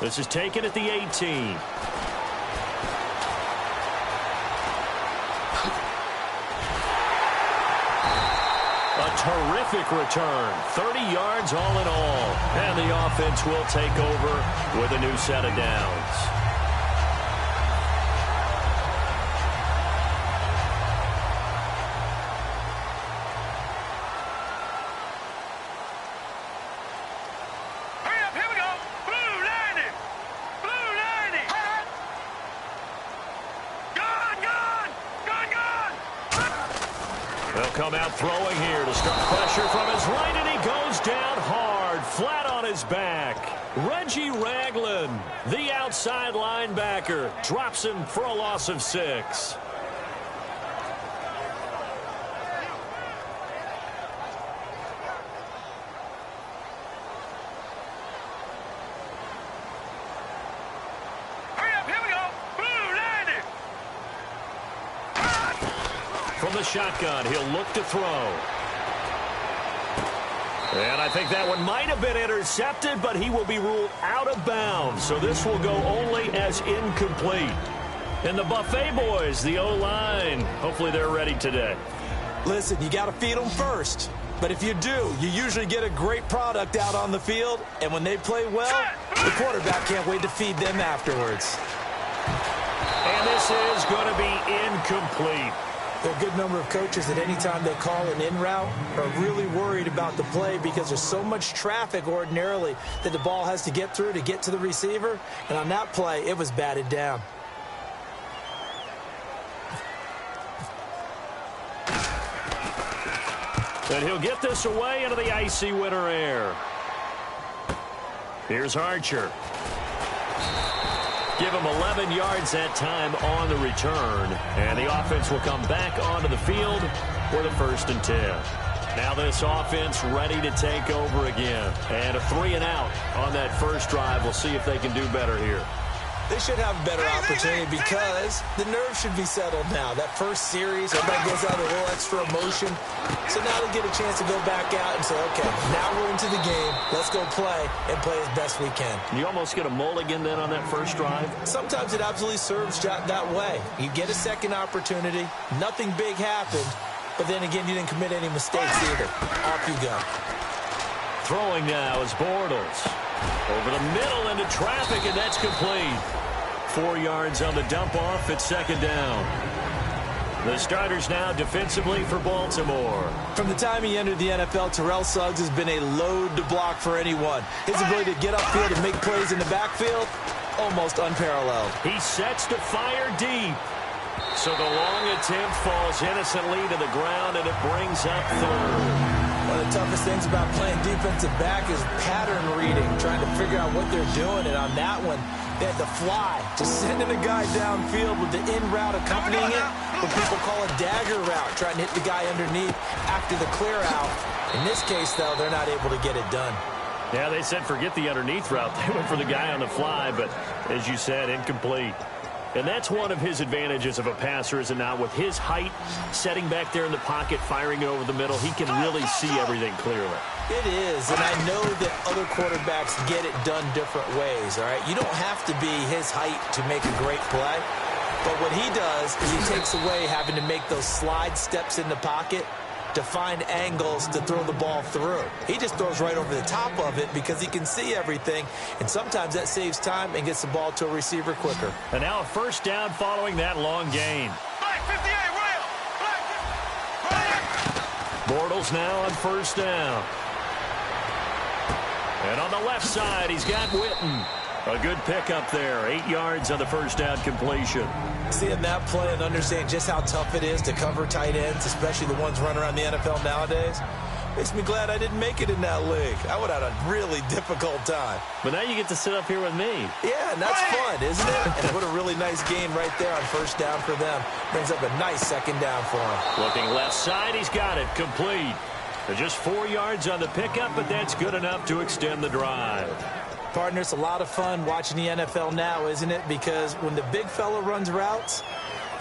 This is taken at the 18. Terrific return. 30 yards all in all. And the offense will take over with a new set of downs. Hurry up, here we go. Blue 90. Blue 90. Gone. They'll come out throwing here to start pressure from his right, and he goes down hard, flat on his back. Reggie Ragland, the outside linebacker, drops him for a loss of 6. Hurry up, here we go. Blue 90. From the shotgun, he'll look to throw. And I think that one might have been intercepted, but he will be ruled out of bounds. So this will go only as incomplete. And the Buffet boys, the O-line, hopefully they're ready today. Listen, you got to feed them first. But if you do, you usually get a great product out on the field. And when they play well, the quarterback can't wait to feed them afterwards. And this is going to be incomplete. There are a good number of coaches that any time they call an in route are really worried about the play because there's so much traffic ordinarily that the ball has to get through to get to the receiver. And on that play, it was batted down. And he'll get this away into the icy winter air. Here's Archer. Give him 11 yards that time on the return. And the offense will come back onto the field for the 1st and 10. Now this offense ready to take over again. And a 3-and-out on that first drive. We'll see if they can do better here. They should have a better opportunity because the nerves should be settled now. That first series, everybody goes out with a little extra emotion. So now they get a chance to go back out and say, okay, now we're into the game. Let's go play and play as best we can. You almost get a mulligan then on that first drive? Sometimes it absolutely serves that way. You get a second opportunity. Nothing big happened. But then again, you didn't commit any mistakes either. Off you go. Throwing now is Bortles. Over the middle into traffic, and that's complete. 4 yards on the dump-off at second down. The starters now defensively for Baltimore. From the time he entered the NFL, Terrell Suggs has been a load to block for anyone. His ability to get upfield and make plays in the backfield, almost unparalleled. He sets to fire deep. So the long attempt falls innocently to the ground, and it brings up third. One of the toughest things about playing defensive back is pattern reading, trying to figure out what they're doing. And on that one, they had to fly, just sending a guy downfield with the in route accompanying it, what people call a dagger route, trying to hit the guy underneath after the clear out. In this case, though, they're not able to get it done. Yeah, they said forget the underneath route. They went for the guy on the fly, but as you said, incomplete. And that's one of his advantages of a passer, is it not? With his height, setting back there in the pocket, firing it over the middle, he can really see everything clearly. It is, and I know that other quarterbacks get it done different ways, all right? You don't have to be his height to make a great play. But what he does is he takes away having to make those slide steps in the pocket to find angles to throw the ball through. He just throws right over the top of it because he can see everything, and sometimes that saves time and gets the ball to a receiver quicker. And now a first down following that long gain. Black 58, rail. Bortles now on first down. And on the left side, he's got Witten. A good pickup there. 8 yards on the first down completion. Seeing that play and understanding just how tough it is to cover tight ends, especially the ones running around the NFL nowadays, makes me glad I didn't make it in that league. I would have had a really difficult time. But now you get to sit up here with me. Yeah, and that's fun, isn't it? And what a really nice gain right there on first down for them. Brings up a nice second down for him. Looking left side, he's got it. Complete. Just 4 yards on the pickup, but that's good enough to extend the drive. Partner, it's a lot of fun watching the NFL now, isn't it? Because when the big fella runs routes,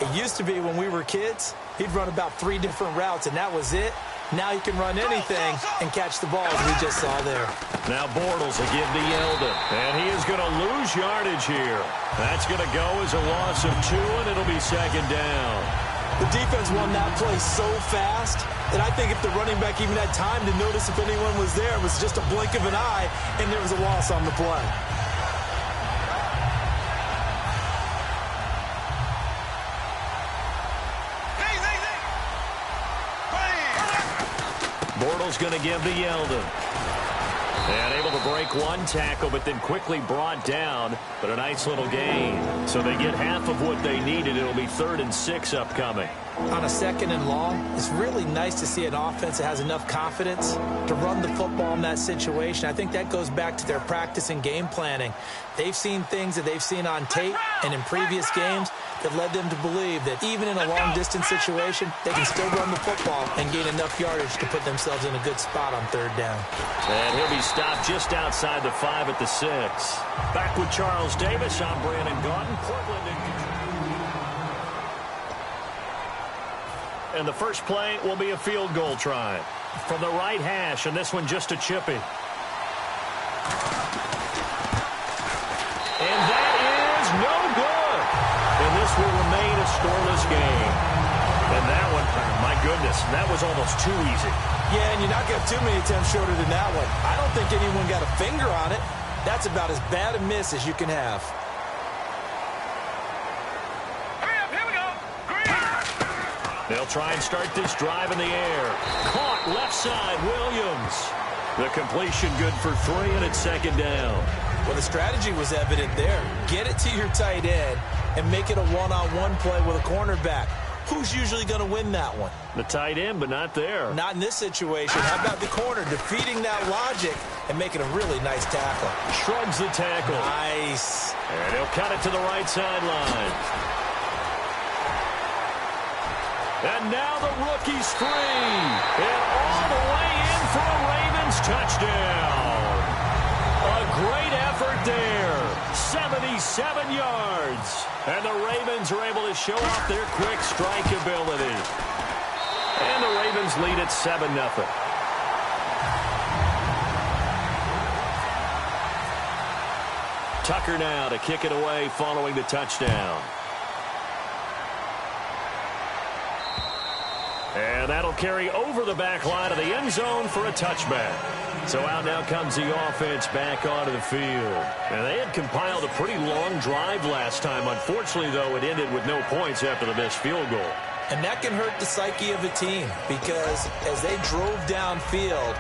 it used to be when we were kids, he'd run about 3 different routes, and that was it. Now he can run anything and catch the ball, as we just saw there. Now Bortles will give to Yeldon, and he is going to lose yardage here. That's going to go as a loss of 2, and it'll be second down. The defense won that play so fast that I think if the running back even had time to notice if anyone was there, it was just a blink of an eye, and there was a loss on the play. Bortles going to give to Yeldon. And able to break one tackle, but then quickly brought down. But a nice little gain. So they get half of what they needed. It'll be 3rd and 6 upcoming. On a 2nd and long, it's really nice to see an offense that has enough confidence to run the football in that situation. I think that goes back to their practice and game planning. They've seen things that they've seen on tape and in previous games that led them to believe that even in a long-distance situation, they can still run the football and gain enough yardage to put themselves in a good spot on 3rd down. And he'll be stopped just outside the 5 at the 6. Back with Charles Davis, I'm Brandon Gaudin. Portland in control. And the first play will be a field goal try from the right hash, and this one just a chippy. And that is no good. And this will remain a scoreless game. And that one, my goodness, that was almost too easy. Yeah, and you're not going to have too many attempts shorter than that one. I don't think anyone got a finger on it. That's about as bad a miss as you can have. They'll try and start this drive in the air. Caught left side, Williams. The completion good for 3, and it's second down. Well, the strategy was evident there. Get it to your tight end and make it a one-on-one play with a cornerback. Who's usually going to win that one? The tight end, but not there. Not in this situation. How about the corner defeating that logic and making a really nice tackle? Shrugs the tackle. Nice. And he'll cut it to the right sideline. And now the rookie's free. And all the way in for a Ravens touchdown. A great effort there. 77 yards. And the Ravens are able to show off their quick strike ability. And the Ravens lead at 7-0. Tucker now to kick it away following the touchdown. And that'll carry over the back line of the end zone for a touchback. So out now comes the offense back onto the field. And they had compiled a pretty long drive last time. Unfortunately, though, it ended with no points after the missed field goal. And that can hurt the psyche of a team because as they drove downfield,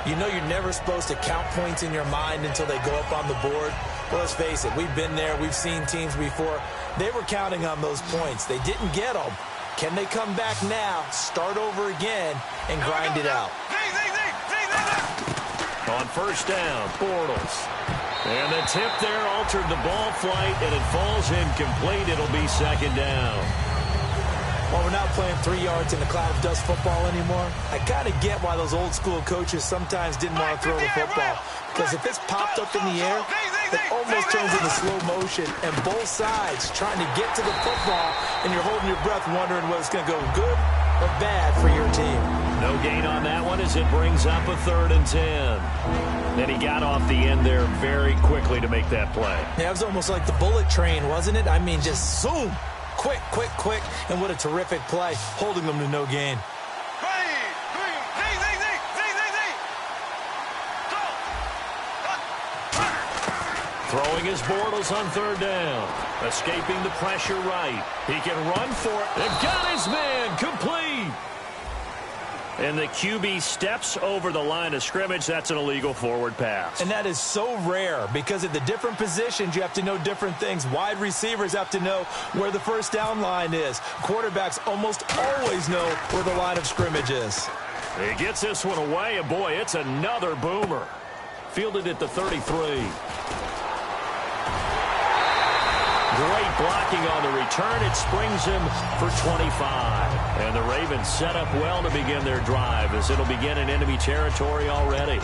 you know you're never supposed to count points in your mind until they go up on the board. Well, let's face it, we've been there. We've seen teams before. They were counting on those points. They didn't get them. Can they come back now, start over again, and grind it out? On first down, Bortles. And the tip there altered the ball flight, and it falls incomplete. It'll be second down. Well, we're not playing 3 yards in the cloud of dust football anymore. I kind of get why those old school coaches sometimes didn't want to throw the football. Because if it's popped up in the air, it almost turns into slow motion. And both sides trying to get to the football, and you're holding your breath wondering whether it's going to go good or bad for your team. No gain on that one as it brings up a 3rd and 10. Then he got off the end there very quickly to make that play. Yeah, it was almost like the bullet train, wasn't it? I mean, just zoom. Quick, quick, quick. And what a terrific play, holding them to no gain. Throwing his Bortles on 3rd down. Escaping the pressure right. He can run for it. And got his man complete. And the QB steps over the line of scrimmage. That's an illegal forward pass. And that is so rare because at the different positions, you have to know different things. Wide receivers have to know where the first down line is. Quarterbacks almost always know where the line of scrimmage is. He gets this one away, and boy, it's another boomer. Fielded at the 33. Great blocking on the return. It springs him for 25. And the Ravens set up well to begin their drive as it'll begin in enemy territory already.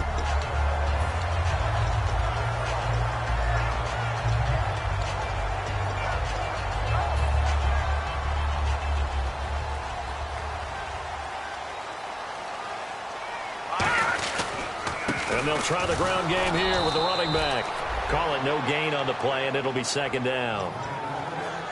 And they'll try the ground game here with the running back. Call it no gain on the play, and it'll be second down.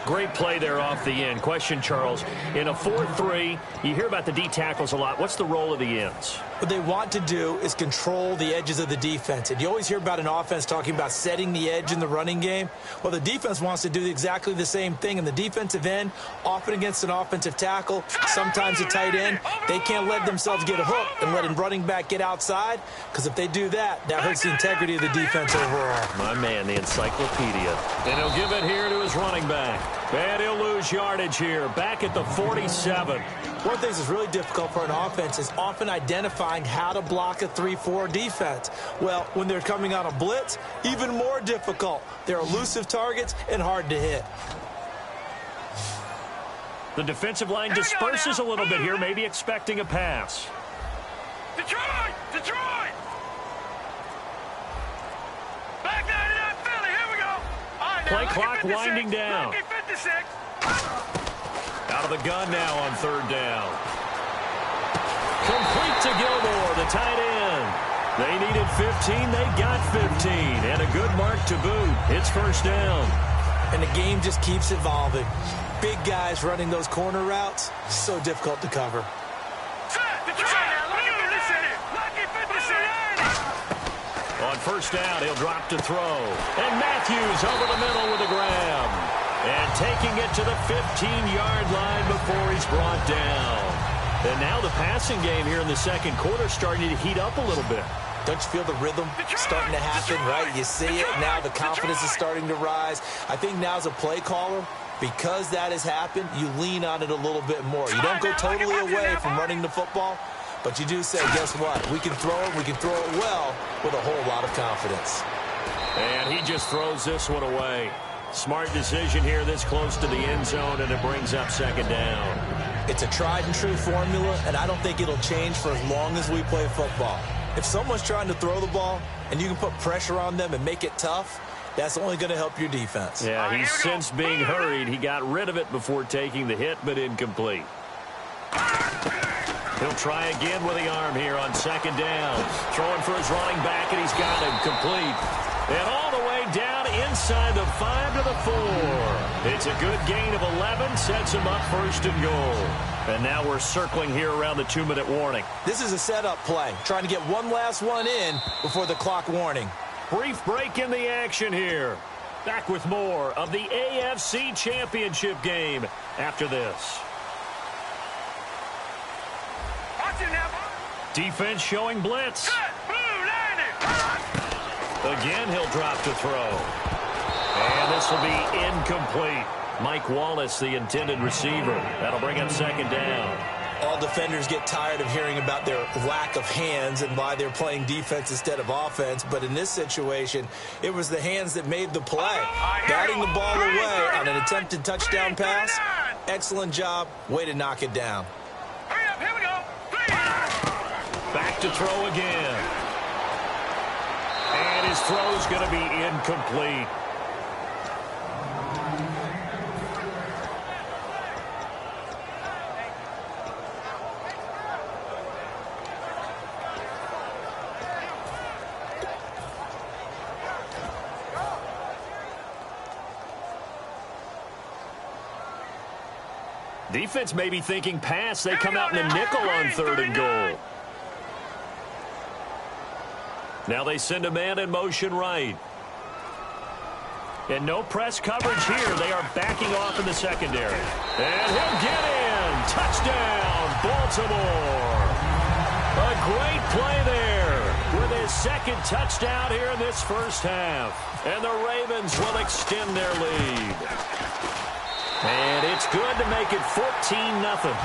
Great play there off the end. Question, Charles, in a 4-3, you hear about the D tackles a lot. What's the role of the ends? What they want to do is control the edges of the defense. And you always hear about an offense talking about setting the edge in the running game. Well, the defense wants to do exactly the same thing. And the defensive end, often against an offensive tackle, sometimes a tight end, they can't let themselves get hooked and let a running back get outside. Because if they do that, that hurts the integrity of the defense overall. My man, the encyclopedia. And he'll give it here to his running back. And he'll lose yardage here, back at the 47. One of the things that's really difficult for an offense is often identifying how to block a 3-4 defense. Well, when they're coming on a blitz, even more difficult. They're elusive targets and hard to hit. The defensive line disperses a little bit here, maybe expecting a pass. Detroit! Detroit! Back 99 Philly, here we go. All right, Play clock winding down. Lucky 56. Out of the gun now on 3rd down. Complete to Gilmore, the tight end. They needed 15. They got 15. And a good mark to boot. It's first down. And the game just keeps evolving. Big guys running those corner routes, so difficult to cover. On first down, he'll drop to throw. And Matthews over the middle with a grab. And taking it to the 15-yard line before he's brought down. And now the passing game here in the second quarter starting to heat up a little bit. Don't you feel the rhythm starting to happen, right? You see it. Now the confidence is starting to rise. I think now as a play caller, because that has happened, you lean on it a little bit more. You don't go totally away from running the football, but you do say, guess what? We can throw it. We can throw it well with a whole lot of confidence. And he just throws this one away. Smart decision here this close to the end zone, and it brings up second down. It's a tried-and-true formula, and I don't think it'll change for as long as we play football. If someone's trying to throw the ball and you can put pressure on them and make it tough, that's only going to help your defense. Yeah, he's since being hurried. He got rid of it before taking the hit, but incomplete. He'll try again with the arm here on second down. Throwing for his running back, and he's got him complete. And all the way down inside the 5 to the 4. It's a good gain of 11, sets him up first and goal. And now we're circling here around the 2-minute warning. This is a setup play, trying to get one last one in before the clock warning. Brief break in the action here. Back with more of the AFC Championship game after this. Defense showing blitz. Again, he'll drop to throw. And this will be incomplete. Mike Wallace, the intended receiver. That'll bring up second down. All defenders get tired of hearing about their lack of hands and why they're playing defense instead of offense. But in this situation, it was the hands that made the play. Batting the ball away on an attempted touchdown pass. Excellent job. Way to knock it down. Here we go. Back to throw again. And his throw's going to be incomplete. Defense may be thinking pass. They come out in the nickel on 3rd and goal. Now they send a man in motion right. And no press coverage here. They are backing off in the secondary. And he'll get in. Touchdown, Baltimore. A great play there with his second touchdown here in this first half. And the Ravens will extend their lead. And it's good to make it 14-0.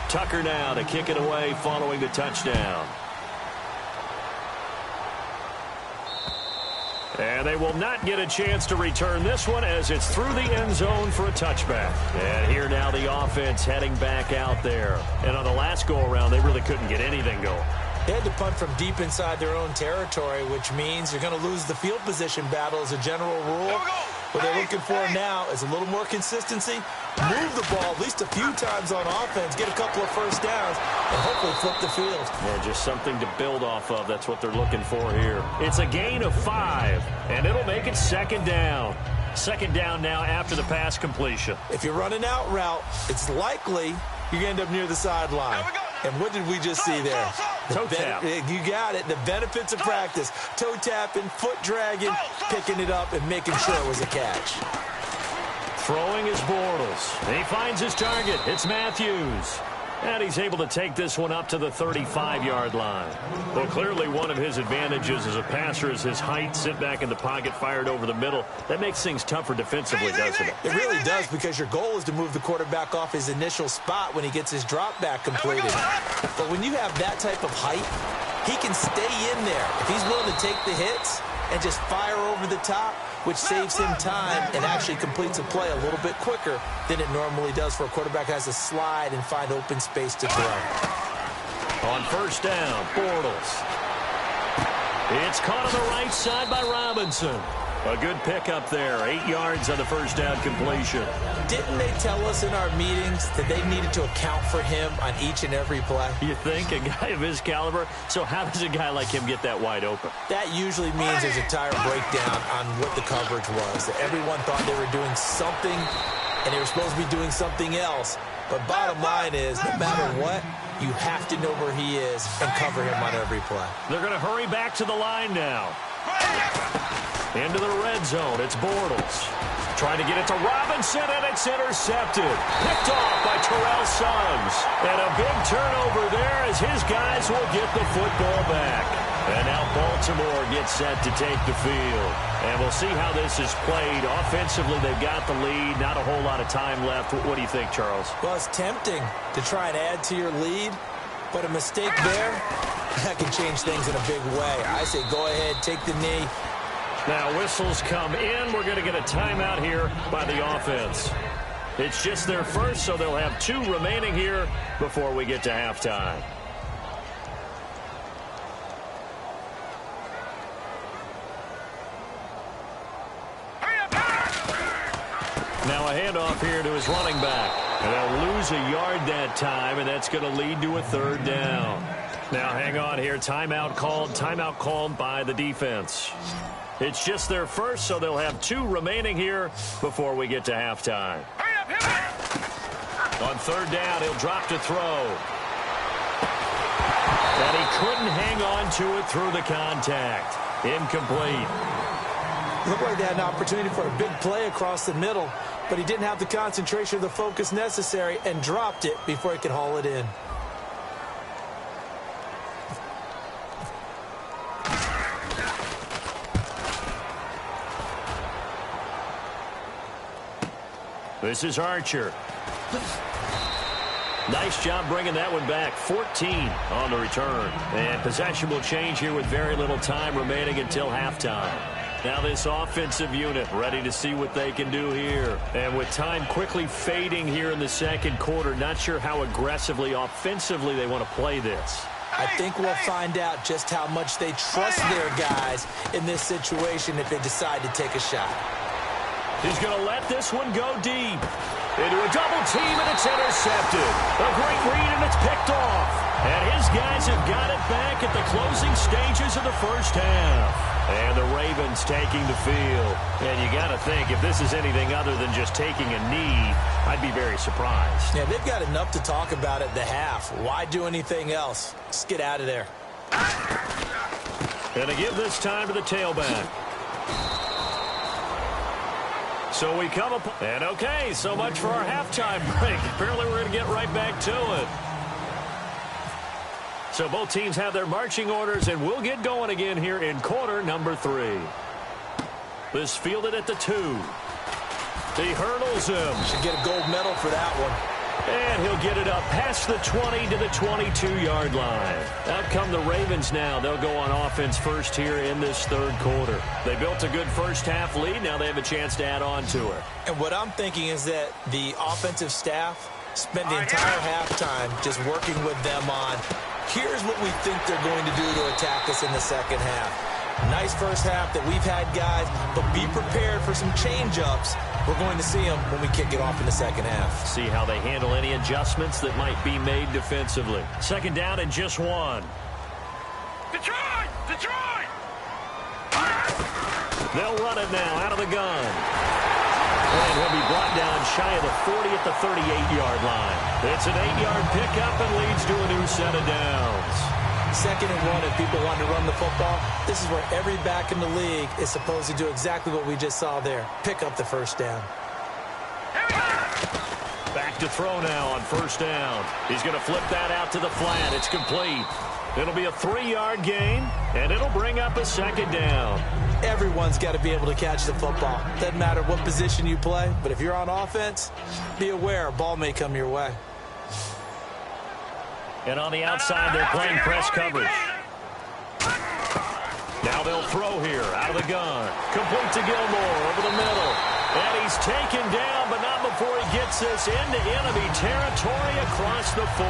Tucker now to kick it away following the touchdown. And they will not get a chance to return this one as it's through the end zone for a touchback. And here now the offense heading back out there. And on the last go-around, they really couldn't get anything going. They had to punt from deep inside their own territory, which means you're going to lose the field position battle as a general rule. What they're looking for now is a little more consistency, move the ball at least a few times on offense, get a couple of first downs, and hopefully flip the field. Yeah, just something to build off of. That's what they're looking for here. It's a gain of 5, and it'll make it second down. Second down now after the pass completion. If you're running out route, it's likely you're going to end up near the sideline. And what did we just see there? Toe tap. You got it. The benefits of practice. Toe tapping, foot dragging, picking it up, and making sure it was a catch. Throwing is Bortles. He finds his target. It's Matthews. And he's able to take this one up to the 35-yard line. Well, clearly one of his advantages as a passer is his height, sit back in the pocket, fired over the middle. That makes things tougher defensively, doesn't it? It really does, because your goal is to move the quarterback off his initial spot when he gets his drop back completed. But when you have that type of height, he can stay in there. If he's willing to take the hits and just fire over the top, which saves him time and actually completes a play a little bit quicker than it normally does for a quarterback who has to slide and find open space to throw. On first down, Bortles. It's caught on the right side by Robinson. A good pickup there. 8 yards on the first down completion. Didn't they tell us in our meetings that they needed to account for him on each and every play? You think? A guy of his caliber? So how does a guy like him get that wide open? That usually means there's a tire breakdown on what the coverage was. That everyone thought they were doing something, and they were supposed to be doing something else. But bottom line is, no matter what, you have to know where he is and cover him on every play. They're going to hurry back to the line now. Into the red zone, it's Bortles. Trying to get it to Robinson, and it's intercepted. Picked off by Terrell Suggs. And a big turnover there as his guys will get the football back. And now Baltimore gets set to take the field. And we'll see how this is played. Offensively, they've got the lead. Not a whole lot of time left. What do you think, Charles? Well, it's tempting to try and add to your lead, but a mistake there, that can change things in a big way. I say go ahead, take the knee. Now whistles come in. We're going to get a timeout here by the offense. It's just their first, so they'll have 2 remaining here before we get to halftime. Now a handoff here to his running back. And they'll lose a yard that time, and that's going to lead to a third down. Now hang on here. Timeout called by the defense. It's just their first, so they'll have 2 remaining here before we get to halftime. On third down, he'll drop to throw. And he couldn't hang on to it through the contact. Incomplete. Looked like they had an opportunity for a big play across the middle, but he didn't have the concentration or the focus necessary and dropped it before he could haul it in. This is Archer. Nice job bringing that one back. 14 on the return. And possession will change here with very little time remaining until halftime. Now this offensive unit ready to see what they can do here. And with time quickly fading here in the second quarter, not sure how aggressively, offensively they want to play this. I think we'll find out just how much they trust their guys in this situation if they decide to take a shot. He's going to let this one go deep. Into a double team, and it's intercepted. A great read, and it's picked off. And his guys have got it back at the closing stages of the first half. And the Ravens taking the field. And you got to think, if this is anything other than just taking a knee, I'd be very surprised. Yeah, they've got enough to talk about at the half. Why do anything else? Just get out of there. And to give this time to the tailback. So we come up, and okay, so much for our halftime break. Apparently we're going to get right back to it. So both teams have their marching orders, and we'll get going again here in quarter number 3. This fielded at the 2. He hurdles him. Should get a gold medal for that one. And he'll get it up past the 20 to the 22-yard line. Out come the Ravens now. They'll go on offense first here in this third quarter. They built a good first-half lead. Now they have a chance to add on to it. And what I'm thinking is that the offensive staff spent the entire halftime just working with them on, here's what we think they're going to do to attack us in the second half. Nice first half that we've had, guys, but be prepared for some change-ups. We're going to see them when we kick it off in the second half. See how they handle any adjustments that might be made defensively. Second down and just 1. Detroit! Detroit! They'll run it now out of the gun. And he'll be brought down shy of the 40 at the 38-yard line. It's an 8-yard pickup and leads to a new set of downs. Second and 1, if people want to run the football, this is where every back in the league is supposed to do exactly what we just saw there. Pick up the first down. Back to throw now on first down. He's going to flip that out to the flat. It's complete. It'll be a 3-yard gain, and it'll bring up a second down. Everyone's got to be able to catch the football. Doesn't matter what position you play, but if you're on offense, be aware a ball may come your way. And on the outside, they're playing press coverage. Now they'll throw here out of the gun. Complete to Gilmore over the middle. And he's taken down, but not before he gets this into enemy territory across the 40.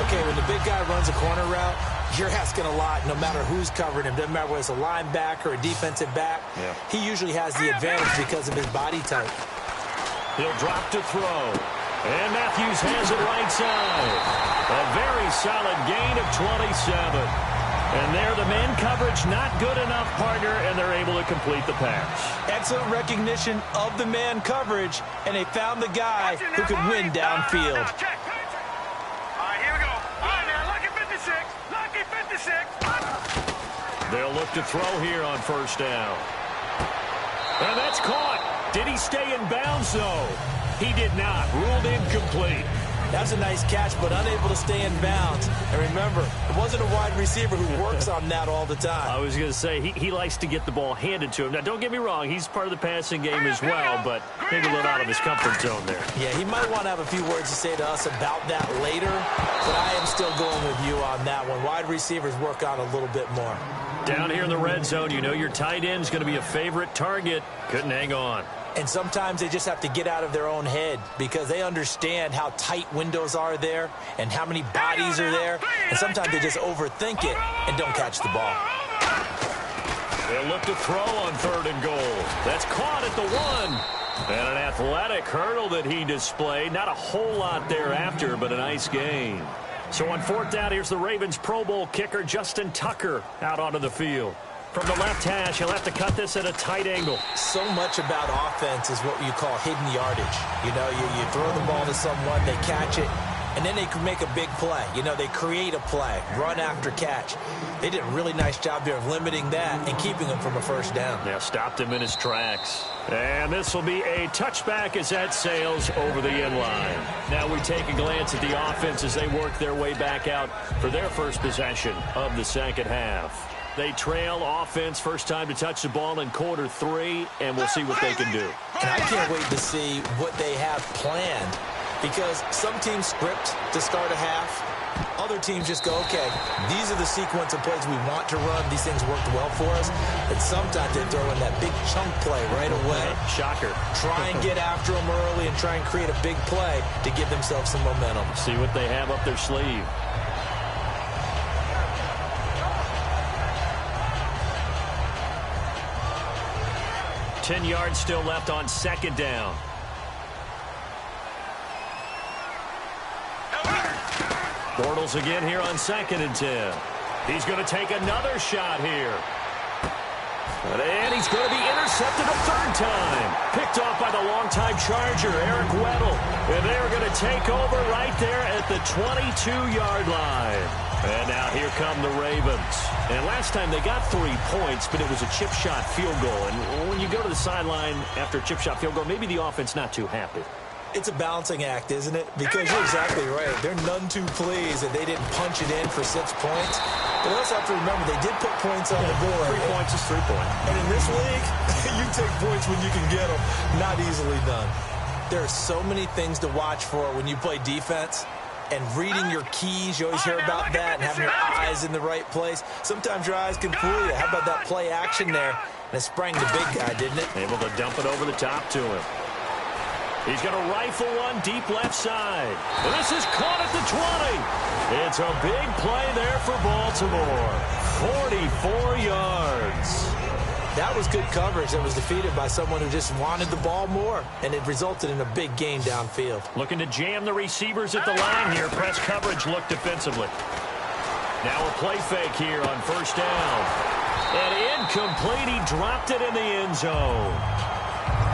Okay, when the big guy runs a corner route, you're asking a lot no matter who's covering him. Doesn't matter whether it's a linebacker or a defensive back. Yeah. He usually has the advantage because of his body type. He'll drop to throw. And Matthews has it right side. A very solid gain of 27. And there, the man coverage not good enough, partner, and they're able to complete the pass. Excellent recognition of the man coverage, and they found the guy who could win downfield. All right, here we go. All right, now, lucky 56. Lucky 56. They'll look to throw here on first down. And that's caught. Did he stay in bounds, though? He did not. Ruled incomplete. That's a nice catch, but unable to stay in bounds. And remember, it wasn't a wide receiver who works on that all the time. I was going to say, he likes to get the ball handed to him. Now, don't get me wrong. He's part of the passing game as well, but maybe a little out of his comfort zone there. Yeah, he might want to have a few words to say to us about that later, but I am still going with you on that one. Wide receivers work on a little bit more. Down here in the red zone, you know your tight end's going to be a favorite target. Couldn't hang on. And sometimes they just have to get out of their own head because they understand how tight windows are there and how many bodies are there. And sometimes they just overthink it and don't catch the ball. They'll look to throw on 3rd and goal. That's caught at the 1. And an athletic hurdle that he displayed. Not a whole lot thereafter, but a nice gain. So on 4th down, here's the Ravens Pro Bowl kicker, Justin Tucker, out onto the field. From the left hash, he'll have to cut this at a tight angle. So much about offense is what you call hidden yardage. You know, you throw the ball to someone, they catch it, and then they can make a big play. You know, they create a play, run after catch. They did a really nice job there of limiting that and keeping him from a first down. Yeah, stopped him in his tracks. And this will be a touchback as that sails over the end line. Now we take a glance at the offense as they work their way back out for their first possession of the second half. They trail offense, first time to touch the ball in quarter 3, and we'll see what they can do. And I can't wait to see what they have planned, because some teams script to start a half. Other teams just go, okay, these are the sequence of plays we want to run. These things worked well for us. And sometimes they throw in that big chunk play right away. Shocker. Try and get after them early and try and create a big play to give themselves some momentum. See what they have up their sleeve. Ten yards still left on second down. Bortles again here on 2nd and 10. He's going to take another shot here. And he's going to be intercepted a third time. Picked off by the longtime Charger, Eric Weddle. And they are going to take over right there at the 22-yard line. And now here come the Ravens. And last time they got 3 points, but it was a chip shot field goal. And when you go to the sideline after a chip shot field goal, maybe the offense not too happy. It's a balancing act, isn't it? Because you're exactly right. They're none too pleased that they didn't punch it in for 6 points. But also have to remember, they did put points on the board. 3 points is 3 points. And in this league, you take points when you can get them. Not easily done. There are so many things to watch for when you play defense. And reading your keys, you always hear about that, and having your eyes in the right place. Sometimes your eyes can fool you. How about that play action there? And it sprang the big guy, didn't it? Able to dump it over the top to him. He's going to rifle one deep left side. And this is caught at the 20. It's a big play there for Baltimore. 44 yards. That was good coverage that was defeated by someone who just wanted the ball more, and it resulted in a big gain downfield. Looking to jam the receivers at the line here. Press coverage look defensively. Now a play fake here on first down. And incomplete. He dropped it in the end zone.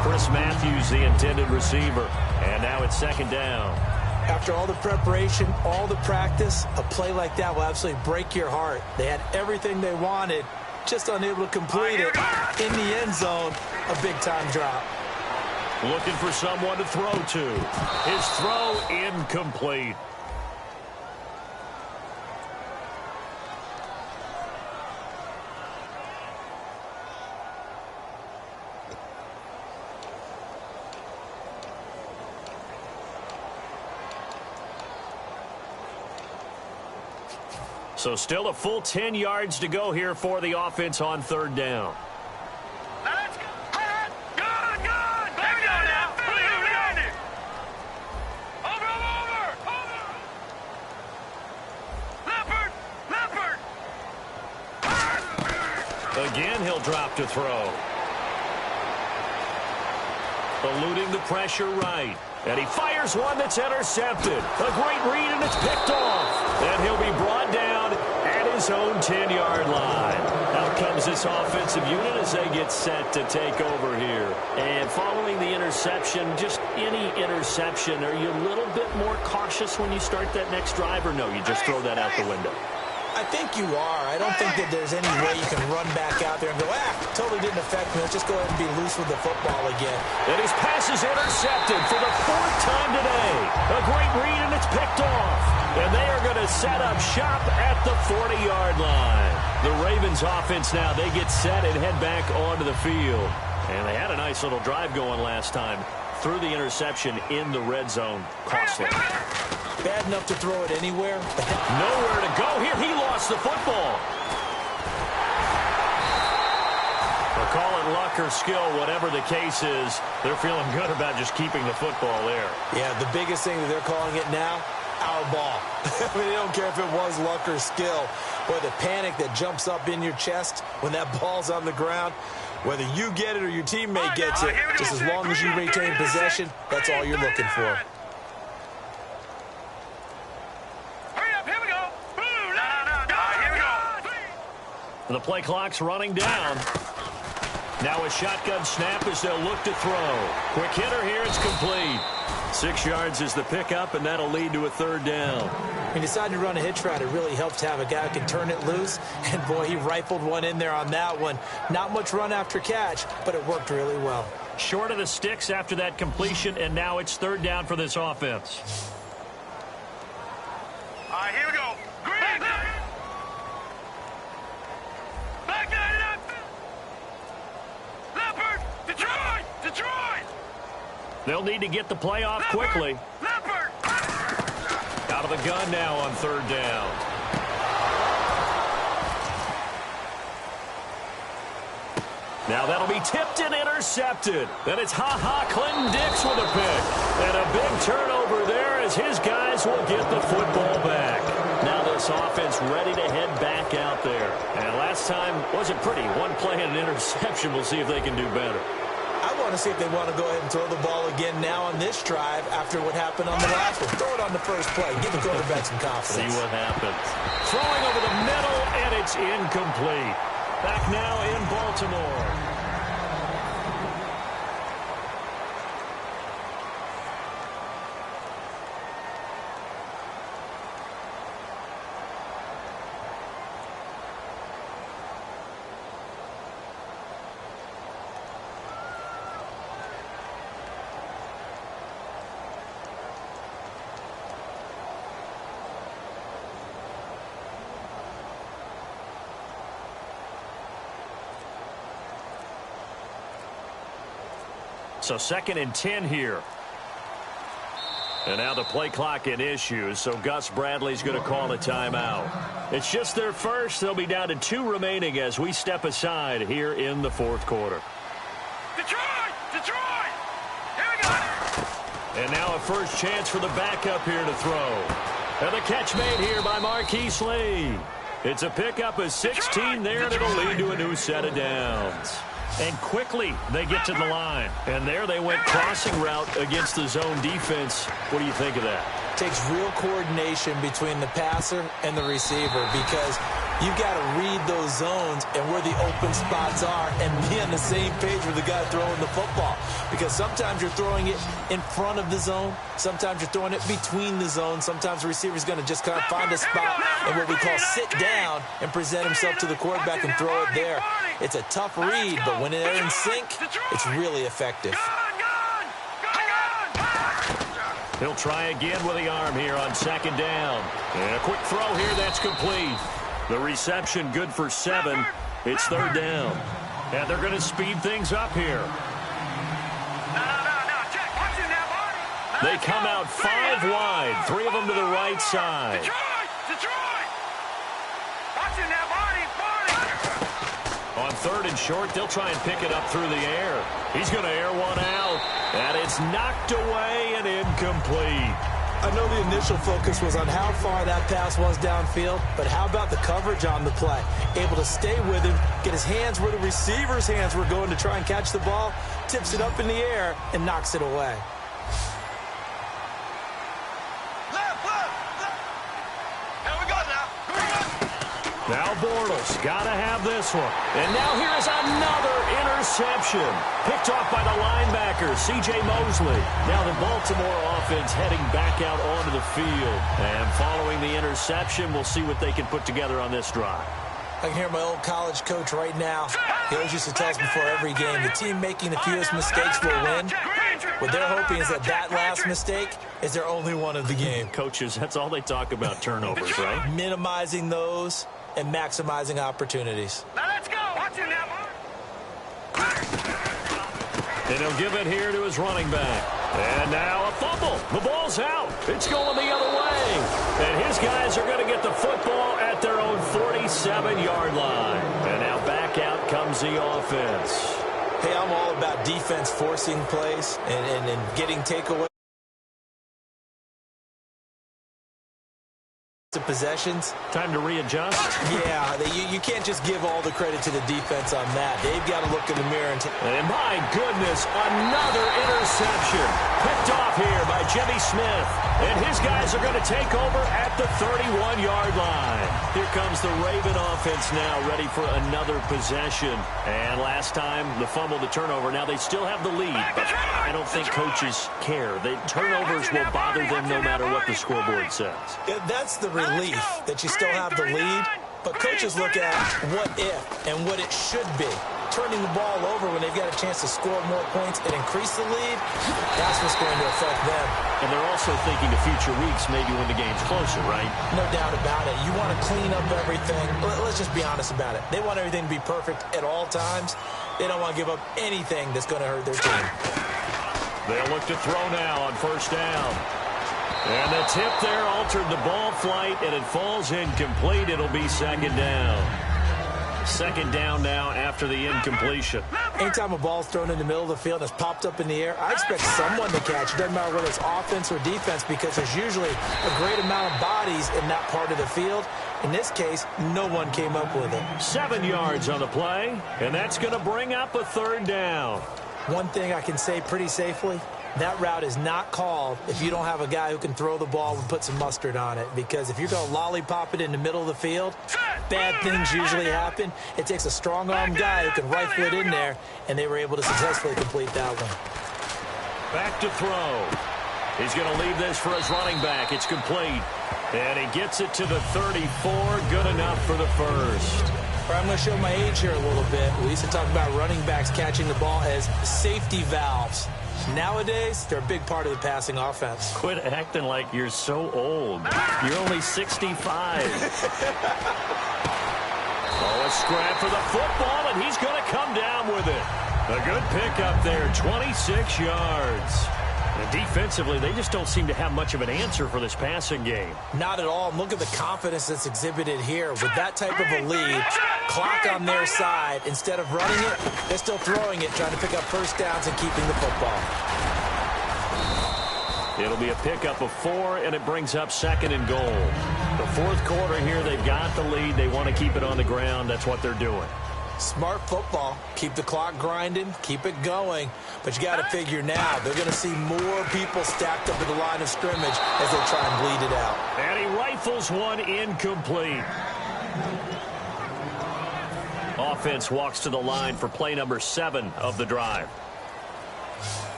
Chris Matthews, the intended receiver. And now it's second down. After all the preparation, all the practice, a play like that will absolutely break your heart. They had everything they wanted, just unable to complete it. In the end zone, a big-time drop. Looking for someone to throw to. His throw incomplete. So still a full 10 yards to go here for the offense on third down. Let's go. Good. Back down now. Behind it. Over. Leopard. Again, he'll drop to throw. Eluding the pressure right. And he fires one that's intercepted. A great read, and it's picked off. And he'll be brought down at his own 10-yard line. Out comes this offensive unit as they get set to take over here. And following the interception, just any interception, are you a little bit more cautious when you start that next drive, or no, you just throw that out the window? I think you are. I don't think that there's any way you can run back out there and go, totally didn't affect me. Let's just go ahead and be loose with the football again. And his pass is intercepted for the 4th time today. A great read, and it's picked off. And they are going to set up shop at the 40-yard line. The Ravens offense now, they get set and head back onto the field. And they had a nice little drive going last time. Through the interception in the red zone. Costly. Bad enough to throw it anywhere. Nowhere to go here. He lost the football. They'll call it luck or skill, whatever the case is. They're feeling good about just keeping the football there. Yeah, the biggest thing that they're calling it now, our ball. I mean, they don't care if it was luck or skill. Boy, the panic that jumps up in your chest when that ball's on the ground. Whether you get it or your teammate gets it, just as long as you retain possession, that's all you're looking for. Hurry up, here we go. Here we go. The play clock's running down. Now a shotgun snap as they'll look to throw. Quick hitter here, it's complete. 6 yards is the pickup, and that'll lead to a third down. He decided to run a hitch route. It really helps to have a guy who can turn it loose. And, boy, he rifled one in there on that one. Not much run after catch, but it worked really well. Short of the sticks after that completion, and now it's third down for this offense. All right, here we go. Green. Back nine it up. Leopard. Detroit. They'll need to get the play off quickly. Leopard. Out of the gun now on third down. Now that'll be tipped and intercepted. Then it's Clinton Dix with a pick. And a big turnover there as his guys will get the football back. Now this offense ready to head back out there. And last time wasn't pretty. One play and an interception. We'll see if they can do better. I want to see if they want to go ahead and throw the ball again now on this drive after what happened on the last one. Throw it on the first play. Give the quarterback some confidence. See what happens. Throwing over the middle, and it's incomplete. Back now in Baltimore. So 2nd and 10 here. And now the play clock in issues, so Gus Bradley's going to call a timeout. It's just their first. They'll be down to 2 remaining as we step aside here in the fourth quarter. Detroit! Here we go! And now a first chance for the backup here to throw. And the catch made here by Marquise Lee. It's a pickup of 16 there, and it'll lead to a new set of downs. And quickly they get to the line. And there they went crossing route against the zone defense. What do you think of that? Takes real coordination between the passer and the receiver because you've got to read those zones and where the open spots are and be on the same page with the guy throwing the football. Because sometimes you're throwing it in front of the zone. Sometimes you're throwing it between the zones. Sometimes the receiver's going to just kind of find a spot and what we call sit down and present himself to the quarterback and throw it there. It's a tough read, but when they're in sync, it's really effective. He'll try again with the arm here on 2nd down. And a quick throw here, that's complete. The reception good for 7. It's 3rd down. And they're going to speed things up here. They come out 5 wide, 3 of them to the right side. Detroit! Watching that body. On 3rd and short, they'll try and pick it up through the air. He's going to air one out. And it's knocked away and incomplete. I know the initial focus was on how far that pass was downfield, but how about the coverage on the play? Able to stay with him, get his hands where the receiver's hands were going to try and catch the ball, tips it up in the air, and knocks it away. Now Bortles got to have this one. And now here is another interception. Picked off by the linebacker, C.J. Mosley. Now the Baltimore offense heading back out onto the field. And following the interception, we'll see what they can put together on this drive. I can hear my old college coach right now. He always used to tell us before every game, the team making the fewest mistakes will win. What they're hoping is that that last mistake is their only one of the game. Coaches, that's all they talk about, turnovers, right? Minimizing those and maximizing opportunities. Now let's go. Watching that one. And he'll give it here to his running back. And now a fumble. The ball's out. It's going the other way. And his guys are going to get the football at their own 47-yard line. And now back out comes the offense. Hey, I'm all about defense forcing plays and getting takeaways. possessions. Time to readjust. Yeah, you can't just give all the credit to the defense on that. They've got to look in the mirror and my goodness, another interception. Picked off here by Jimmy Smith. And his guys are going to take over at the 31-yard line. Here comes the Raven offense now, ready for another possession. And last time, the fumble, the turnover. Now they still have the lead, but I don't think coaches care. The turnovers will bother them no matter what the scoreboard says. Yeah, that's the relief that you still have the lead. But coaches look at what if and what it should be. Turning the ball over when they've got a chance to score more points and increase the lead, that's what's going to affect them. And they're also thinking of future weeks, maybe when the game's closer, right? No doubt about it. You want to clean up everything. Let's just be honest about it. They want everything to be perfect at all times. They don't want to give up anything that's going to hurt their team. They'll look to throw now on first down. And the tip there altered the ball flight, and it falls incomplete. It'll be second down. Second down now after the incompletion. Anytime a ball's thrown in the middle of the field and it's popped up in the air, I expect someone to catch. It doesn't matter whether it's offense or defense because there's usually a great amount of bodies in that part of the field. In this case, no one came up with it. 7 yards on the play, and that's going to bring up a third down. One thing I can say pretty safely, that route is not called if you don't have a guy who can throw the ball and put some mustard on it. Because if you're going to lollipop it in the middle of the field, bad things usually happen. It takes a strong-arm guy who can rifle it in there, and they were able to successfully complete that one. Back to throw. He's going to leave this for his running back. It's complete. And he gets it to the 34. Good enough for the first. I'm going to show my age here a little bit. We used to talk about running backs catching the ball as safety valves. Nowadays, they're a big part of the passing offense. Quit acting like you're so old. You're only 65. Oh, a scrap for the football, and he's going to come down with it. A good pickup there, 26 yards. And defensively, they just don't seem to have much of an answer for this passing game. Not at all. Look at the confidence that's exhibited here. With that type of a lead, clock on their side, instead of running it, they're still throwing it, trying to pick up first downs and keeping the football. It'll be a pickup of 4, and it brings up second and goal. The fourth quarter here, they've got the lead. They want to keep it on the ground. That's what they're doing. Smart football. Keep the clock grinding. Keep it going. But you got to figure now, they're going to see more people stacked up at the line of scrimmage as they try and bleed it out. And he rifles one incomplete. Offense walks to the line for play number 7 of the drive.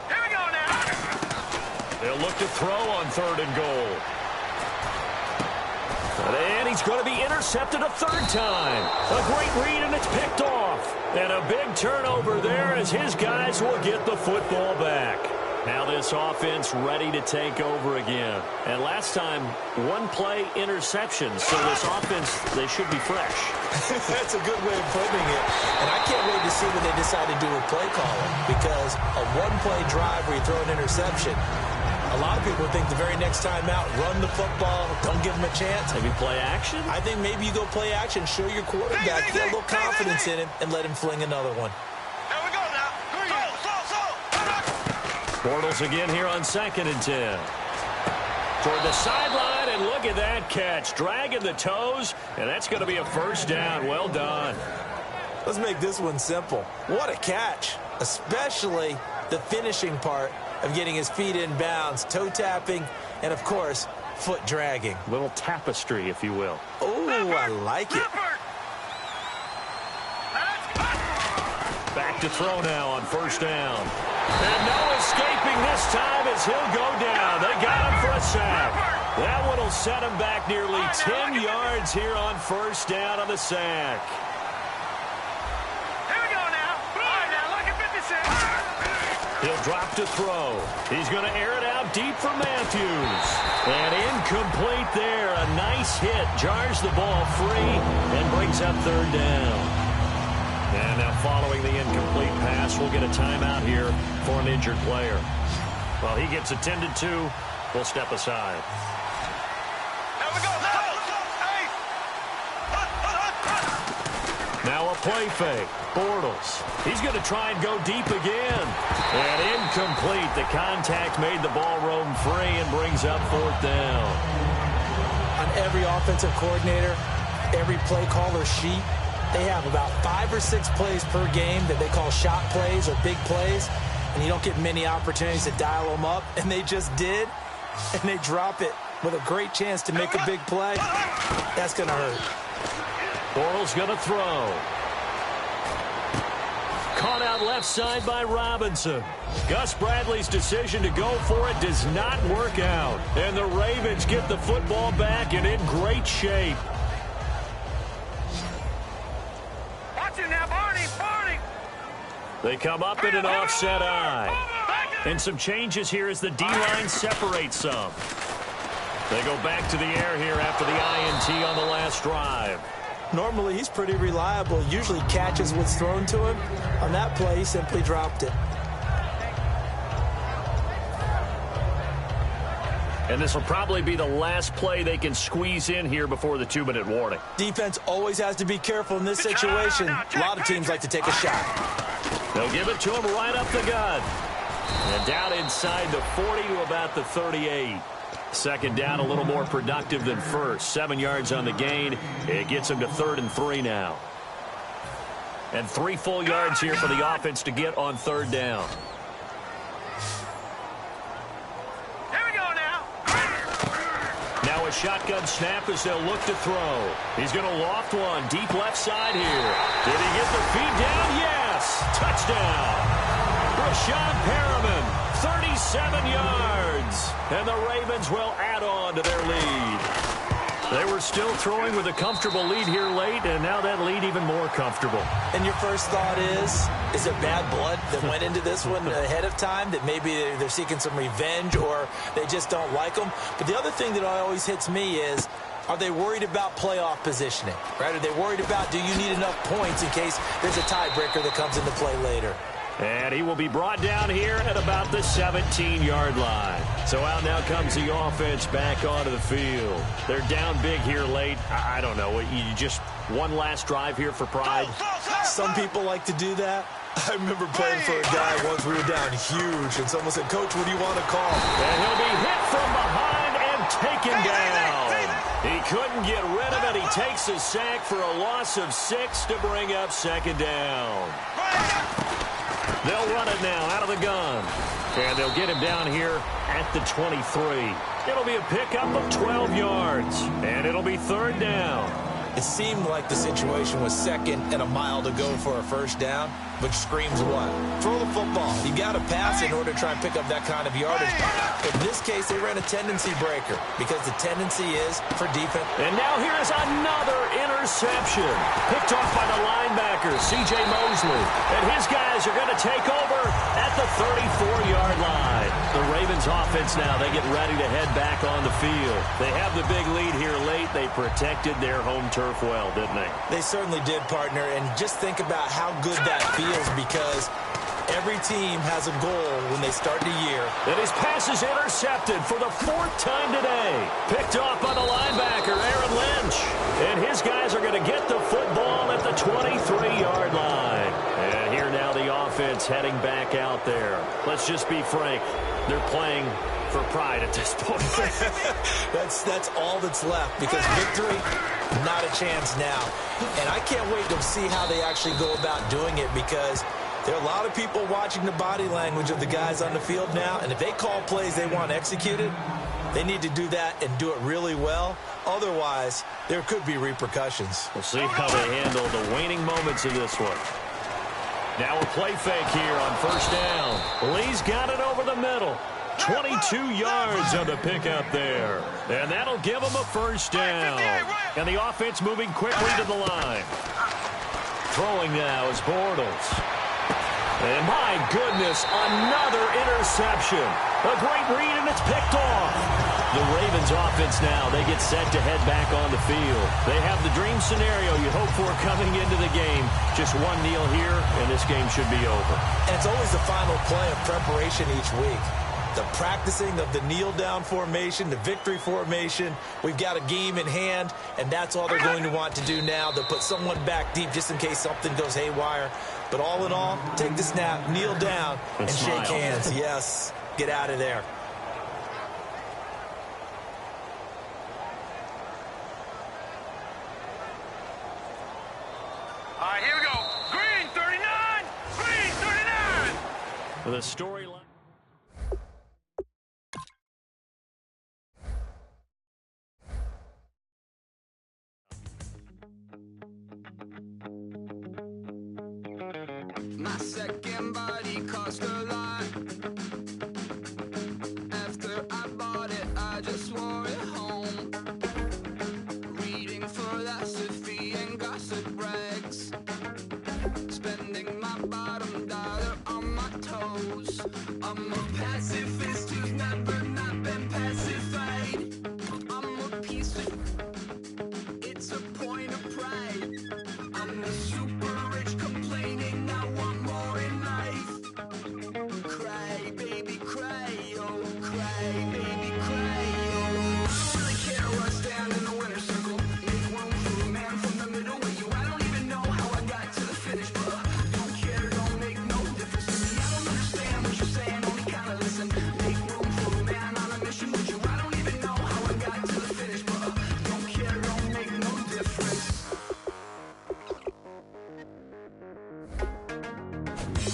Here we go now. They'll look to throw on third and goal. And he's going to be intercepted a third time. A great read, and it's picked off. And a big turnover there as his guys will get the football back. Now this offense ready to take over again. And last time, one play interception. So this offense, they should be fresh. That's a good way of putting it. And I can't wait to see what they decide to do with play calling. Because a one-play drive where you throw an interception, a lot of people think the very next time out, run the football, don't give them a chance. Maybe play action? I think maybe you go play action, show your quarterback, get a little confidence in him, and let him fling another one. There we go now. Bortles again here on 2nd and 10. Toward the sideline, and look at that catch. Dragging the toes, and that's going to be a first down. Well done. Let's make this one simple. What a catch, especially the finishing part of getting his feet in bounds, toe tapping, and, of course, foot dragging. Little tapestry, if you will. Oh, I like it. Back to throw now on first down. And no escaping this time as he'll go down. They got him for a sack. That one will set him back nearly 10 yards here on first down on the sack. Here we go now. All right, now look at 56. He'll drop to throw. He's going to air it out deep for Matthews. And incomplete there. A nice hit. Jars the ball free and brings up third down. And now following the incomplete pass, we'll get a timeout here for an injured player. Well, he gets attended to. We'll step aside. Here we go. Now a play fake. Bortles. He's going to try and go deep again. And incomplete. The contact made the ball roam free and brings up fourth down. on every offensive coordinator, every play caller sheet, they have about 5 or 6 plays per game that they call shot plays or big plays, and you don't get many opportunities to dial them up, and they just did, and they drop it with a great chance to make a big play. That's going to hurt. Bortles going to throw. Caught out left side by Robinson. Gus Bradley's decision to go for it does not work out. And the Ravens get the football back and in great shape. Watch it now, Barney. They come up in an offset eye. And some changes here as the D-line separates some. They go back to the air here after the INT on the last drive. Normally, he's pretty reliable. Usually catches what's thrown to him. On that play, he simply dropped it. And this will probably be the last play they can squeeze in here before the 2-minute warning. Defense always has to be careful in this situation. A lot of teams like to take a shot. They'll give it to him right up the gut. And down inside the 40 to about the 38. Second down a little more productive than first. 7 yards on the gain. It gets him to 3rd and 3 now. And 3 full yards here for the offense to get on 3rd down. Here we go now. Now a shotgun snap as they'll look to throw. He's going to loft one deep left side here. Did he get the feed down? Yes. Touchdown. Rashad Perriman, 37 yards. And the Ravens will add on to their lead. They were still throwing with a comfortable lead here late, and now that lead even more comfortable. And your first thought is it bad blood that went into this one ahead of time, that maybe they're seeking some revenge or they just don't like them? But the other thing that always hits me is, are they worried about playoff positioning? Right? Are they worried about, do you need enough points in case there's a tiebreaker that comes into play later? And he will be brought down here at about the 17-yard line. So out now comes the offense back onto the field. They're down big here late. I don't know. You just one last drive here for pride. Some people like to do that. I remember playing for a guy once. We were down huge, and someone said, "Coach, what do you want to call?" And he'll be hit from behind and taken down. He couldn't get rid of it. He takes a sack for a loss of 6 to bring up 2nd down. They'll run it now out of the gun. And they'll get him down here at the 23. It'll be a pickup of 12 yards. And it'll be 3rd down. It seemed like the situation was 2nd and a mile to go for a 1st down, which screams what? Throw the football. You got to pass in order to try and pick up that kind of yardage. In this case, they ran a tendency breaker because the tendency is for defense. And now here is another interception. Picked off by the linebacker, C.J. Mosley. And his guys are going to take over at the 34-yard line. The Ravens offense now, they get ready to head back on the field. They have the big lead here late. They protected their home turf well, didn't they? They certainly did, partner. And just think about how good that feels, because every team has a goal when they start the year. And his pass is intercepted for the 4th time today. Picked off by the linebacker, Aaron Lynch. And his guys are going to get the football at the 23-yard line. And here now the offense heading back out there. Let's just be frank. They're playing for pride at this point. That's all that's left, because victory, not a chance now. And I can't wait to see how they actually go about doing it, because there are a lot of people watching the body language of the guys on the field now, and if they call plays they want executed, they need to do that and do it really well. Otherwise, there could be repercussions. We'll see how they handle the waning moments of this one. Now a play fake here on 1st down. Lee's got it over the middle. 22 yards on the pickup there. And that'll give him a 1st down. And the offense moving quickly to the line. Throwing now is Bortles. And my goodness, another interception. A great read, and it's picked off. The Ravens offense now, they get set to head back on the field. They have the dream scenario you hope for coming into the game. Just one kneel here, and this game should be over. And it's always the final play of preparation each week. The practicing of the kneel-down formation, the victory formation. We've got a game in hand, and that's all they're going to want to do now. They'll put someone back deep just in case something goes haywire. But all in all, take the snap, kneel down, and shake hands. Yes, get out of there. The storyline. My second body cost a lot. After I bought it, I just wore it home. Reading philosophy and gossip rags. Spending my bottom dollar on my toes. I'm a pacifist who's never not been pacified. I'm a piece of... It's a point of pride. I'm the super rich complaining I want more in life. Cry, baby, cry, oh, cry, baby, cry, oh. I don't really care where I stand in the winner's circle. Make room for a man from the middle with you. I don't even know how I got to the finish, but don't care, don't make no difference to me. I don't understand what you're saying, only kinda listen. Make room for a man on a mission with you. I don't even know how I got to the finish, but don't care, don't make no difference.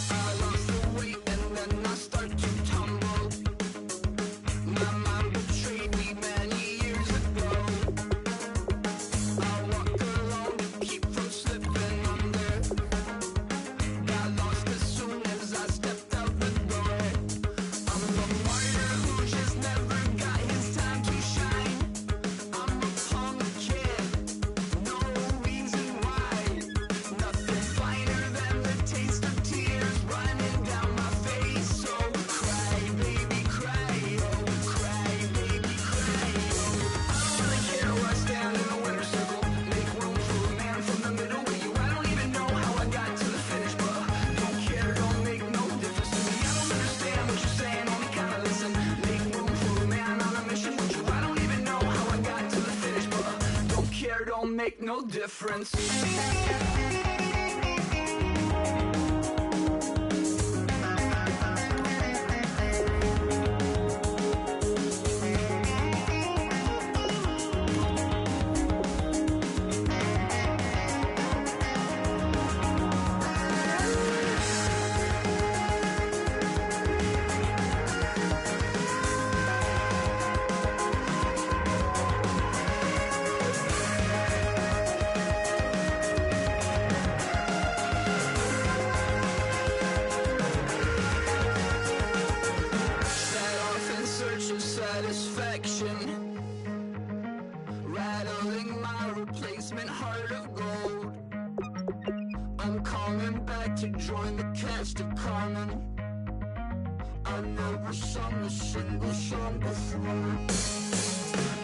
I lost the weight and then I start to tumble. My mind betrayed me many years ago. I walk alone to keep from slipping under. Got lost as soon as I stepped out the door. I'm a martyr who just never got his time to shine. I'm a punk kid, no reason why. Nothing finer than the taste of tears running down my face. So cry, baby, cry, oh, cry, baby, cry, oh. I don't really care where I stand in the winner's circle. Make room for a man from the middle with you. I don't even know how I got to the finish, but don't care, don't make no difference to me. I don't understand what you're saying, only kinda listen. Make room for a man on a mission with you. I don't even know how I got to the finish, but don't care, don't make no difference. Set off in search of satisfaction, rattling my replacement heart of gold. I'm coming back to join the cast of Carmen. I never sung a single song before. I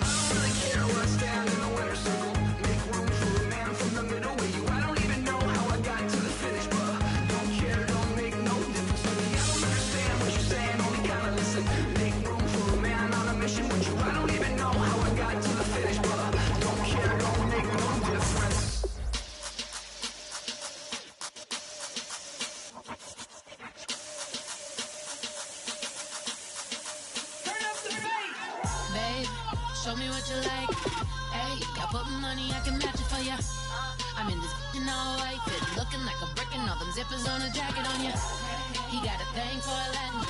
don't really care where I stand in the winner's circle. Make room for a man from the middle with you. I don't even know how I got to the finish, but don't care, don't make no difference to me. I don't understand what you're saying, only kinda listen. Make room for a man on a mission with you. I don't even know how I got to the finish, but don't care, don't make no difference. Babe, show me what you like. Hey, I put money, I can match it for ya. I'm in this in all white fit, looking like a brick and all them zippers on a jacket on ya. He got a thing for a Latin.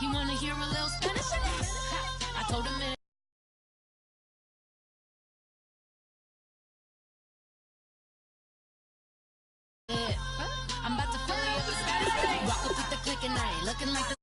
He wanna hear a little Spanish in it. I told him it. I'm about to fill you up with Spanish. Walk up with the click and I ain't looking like the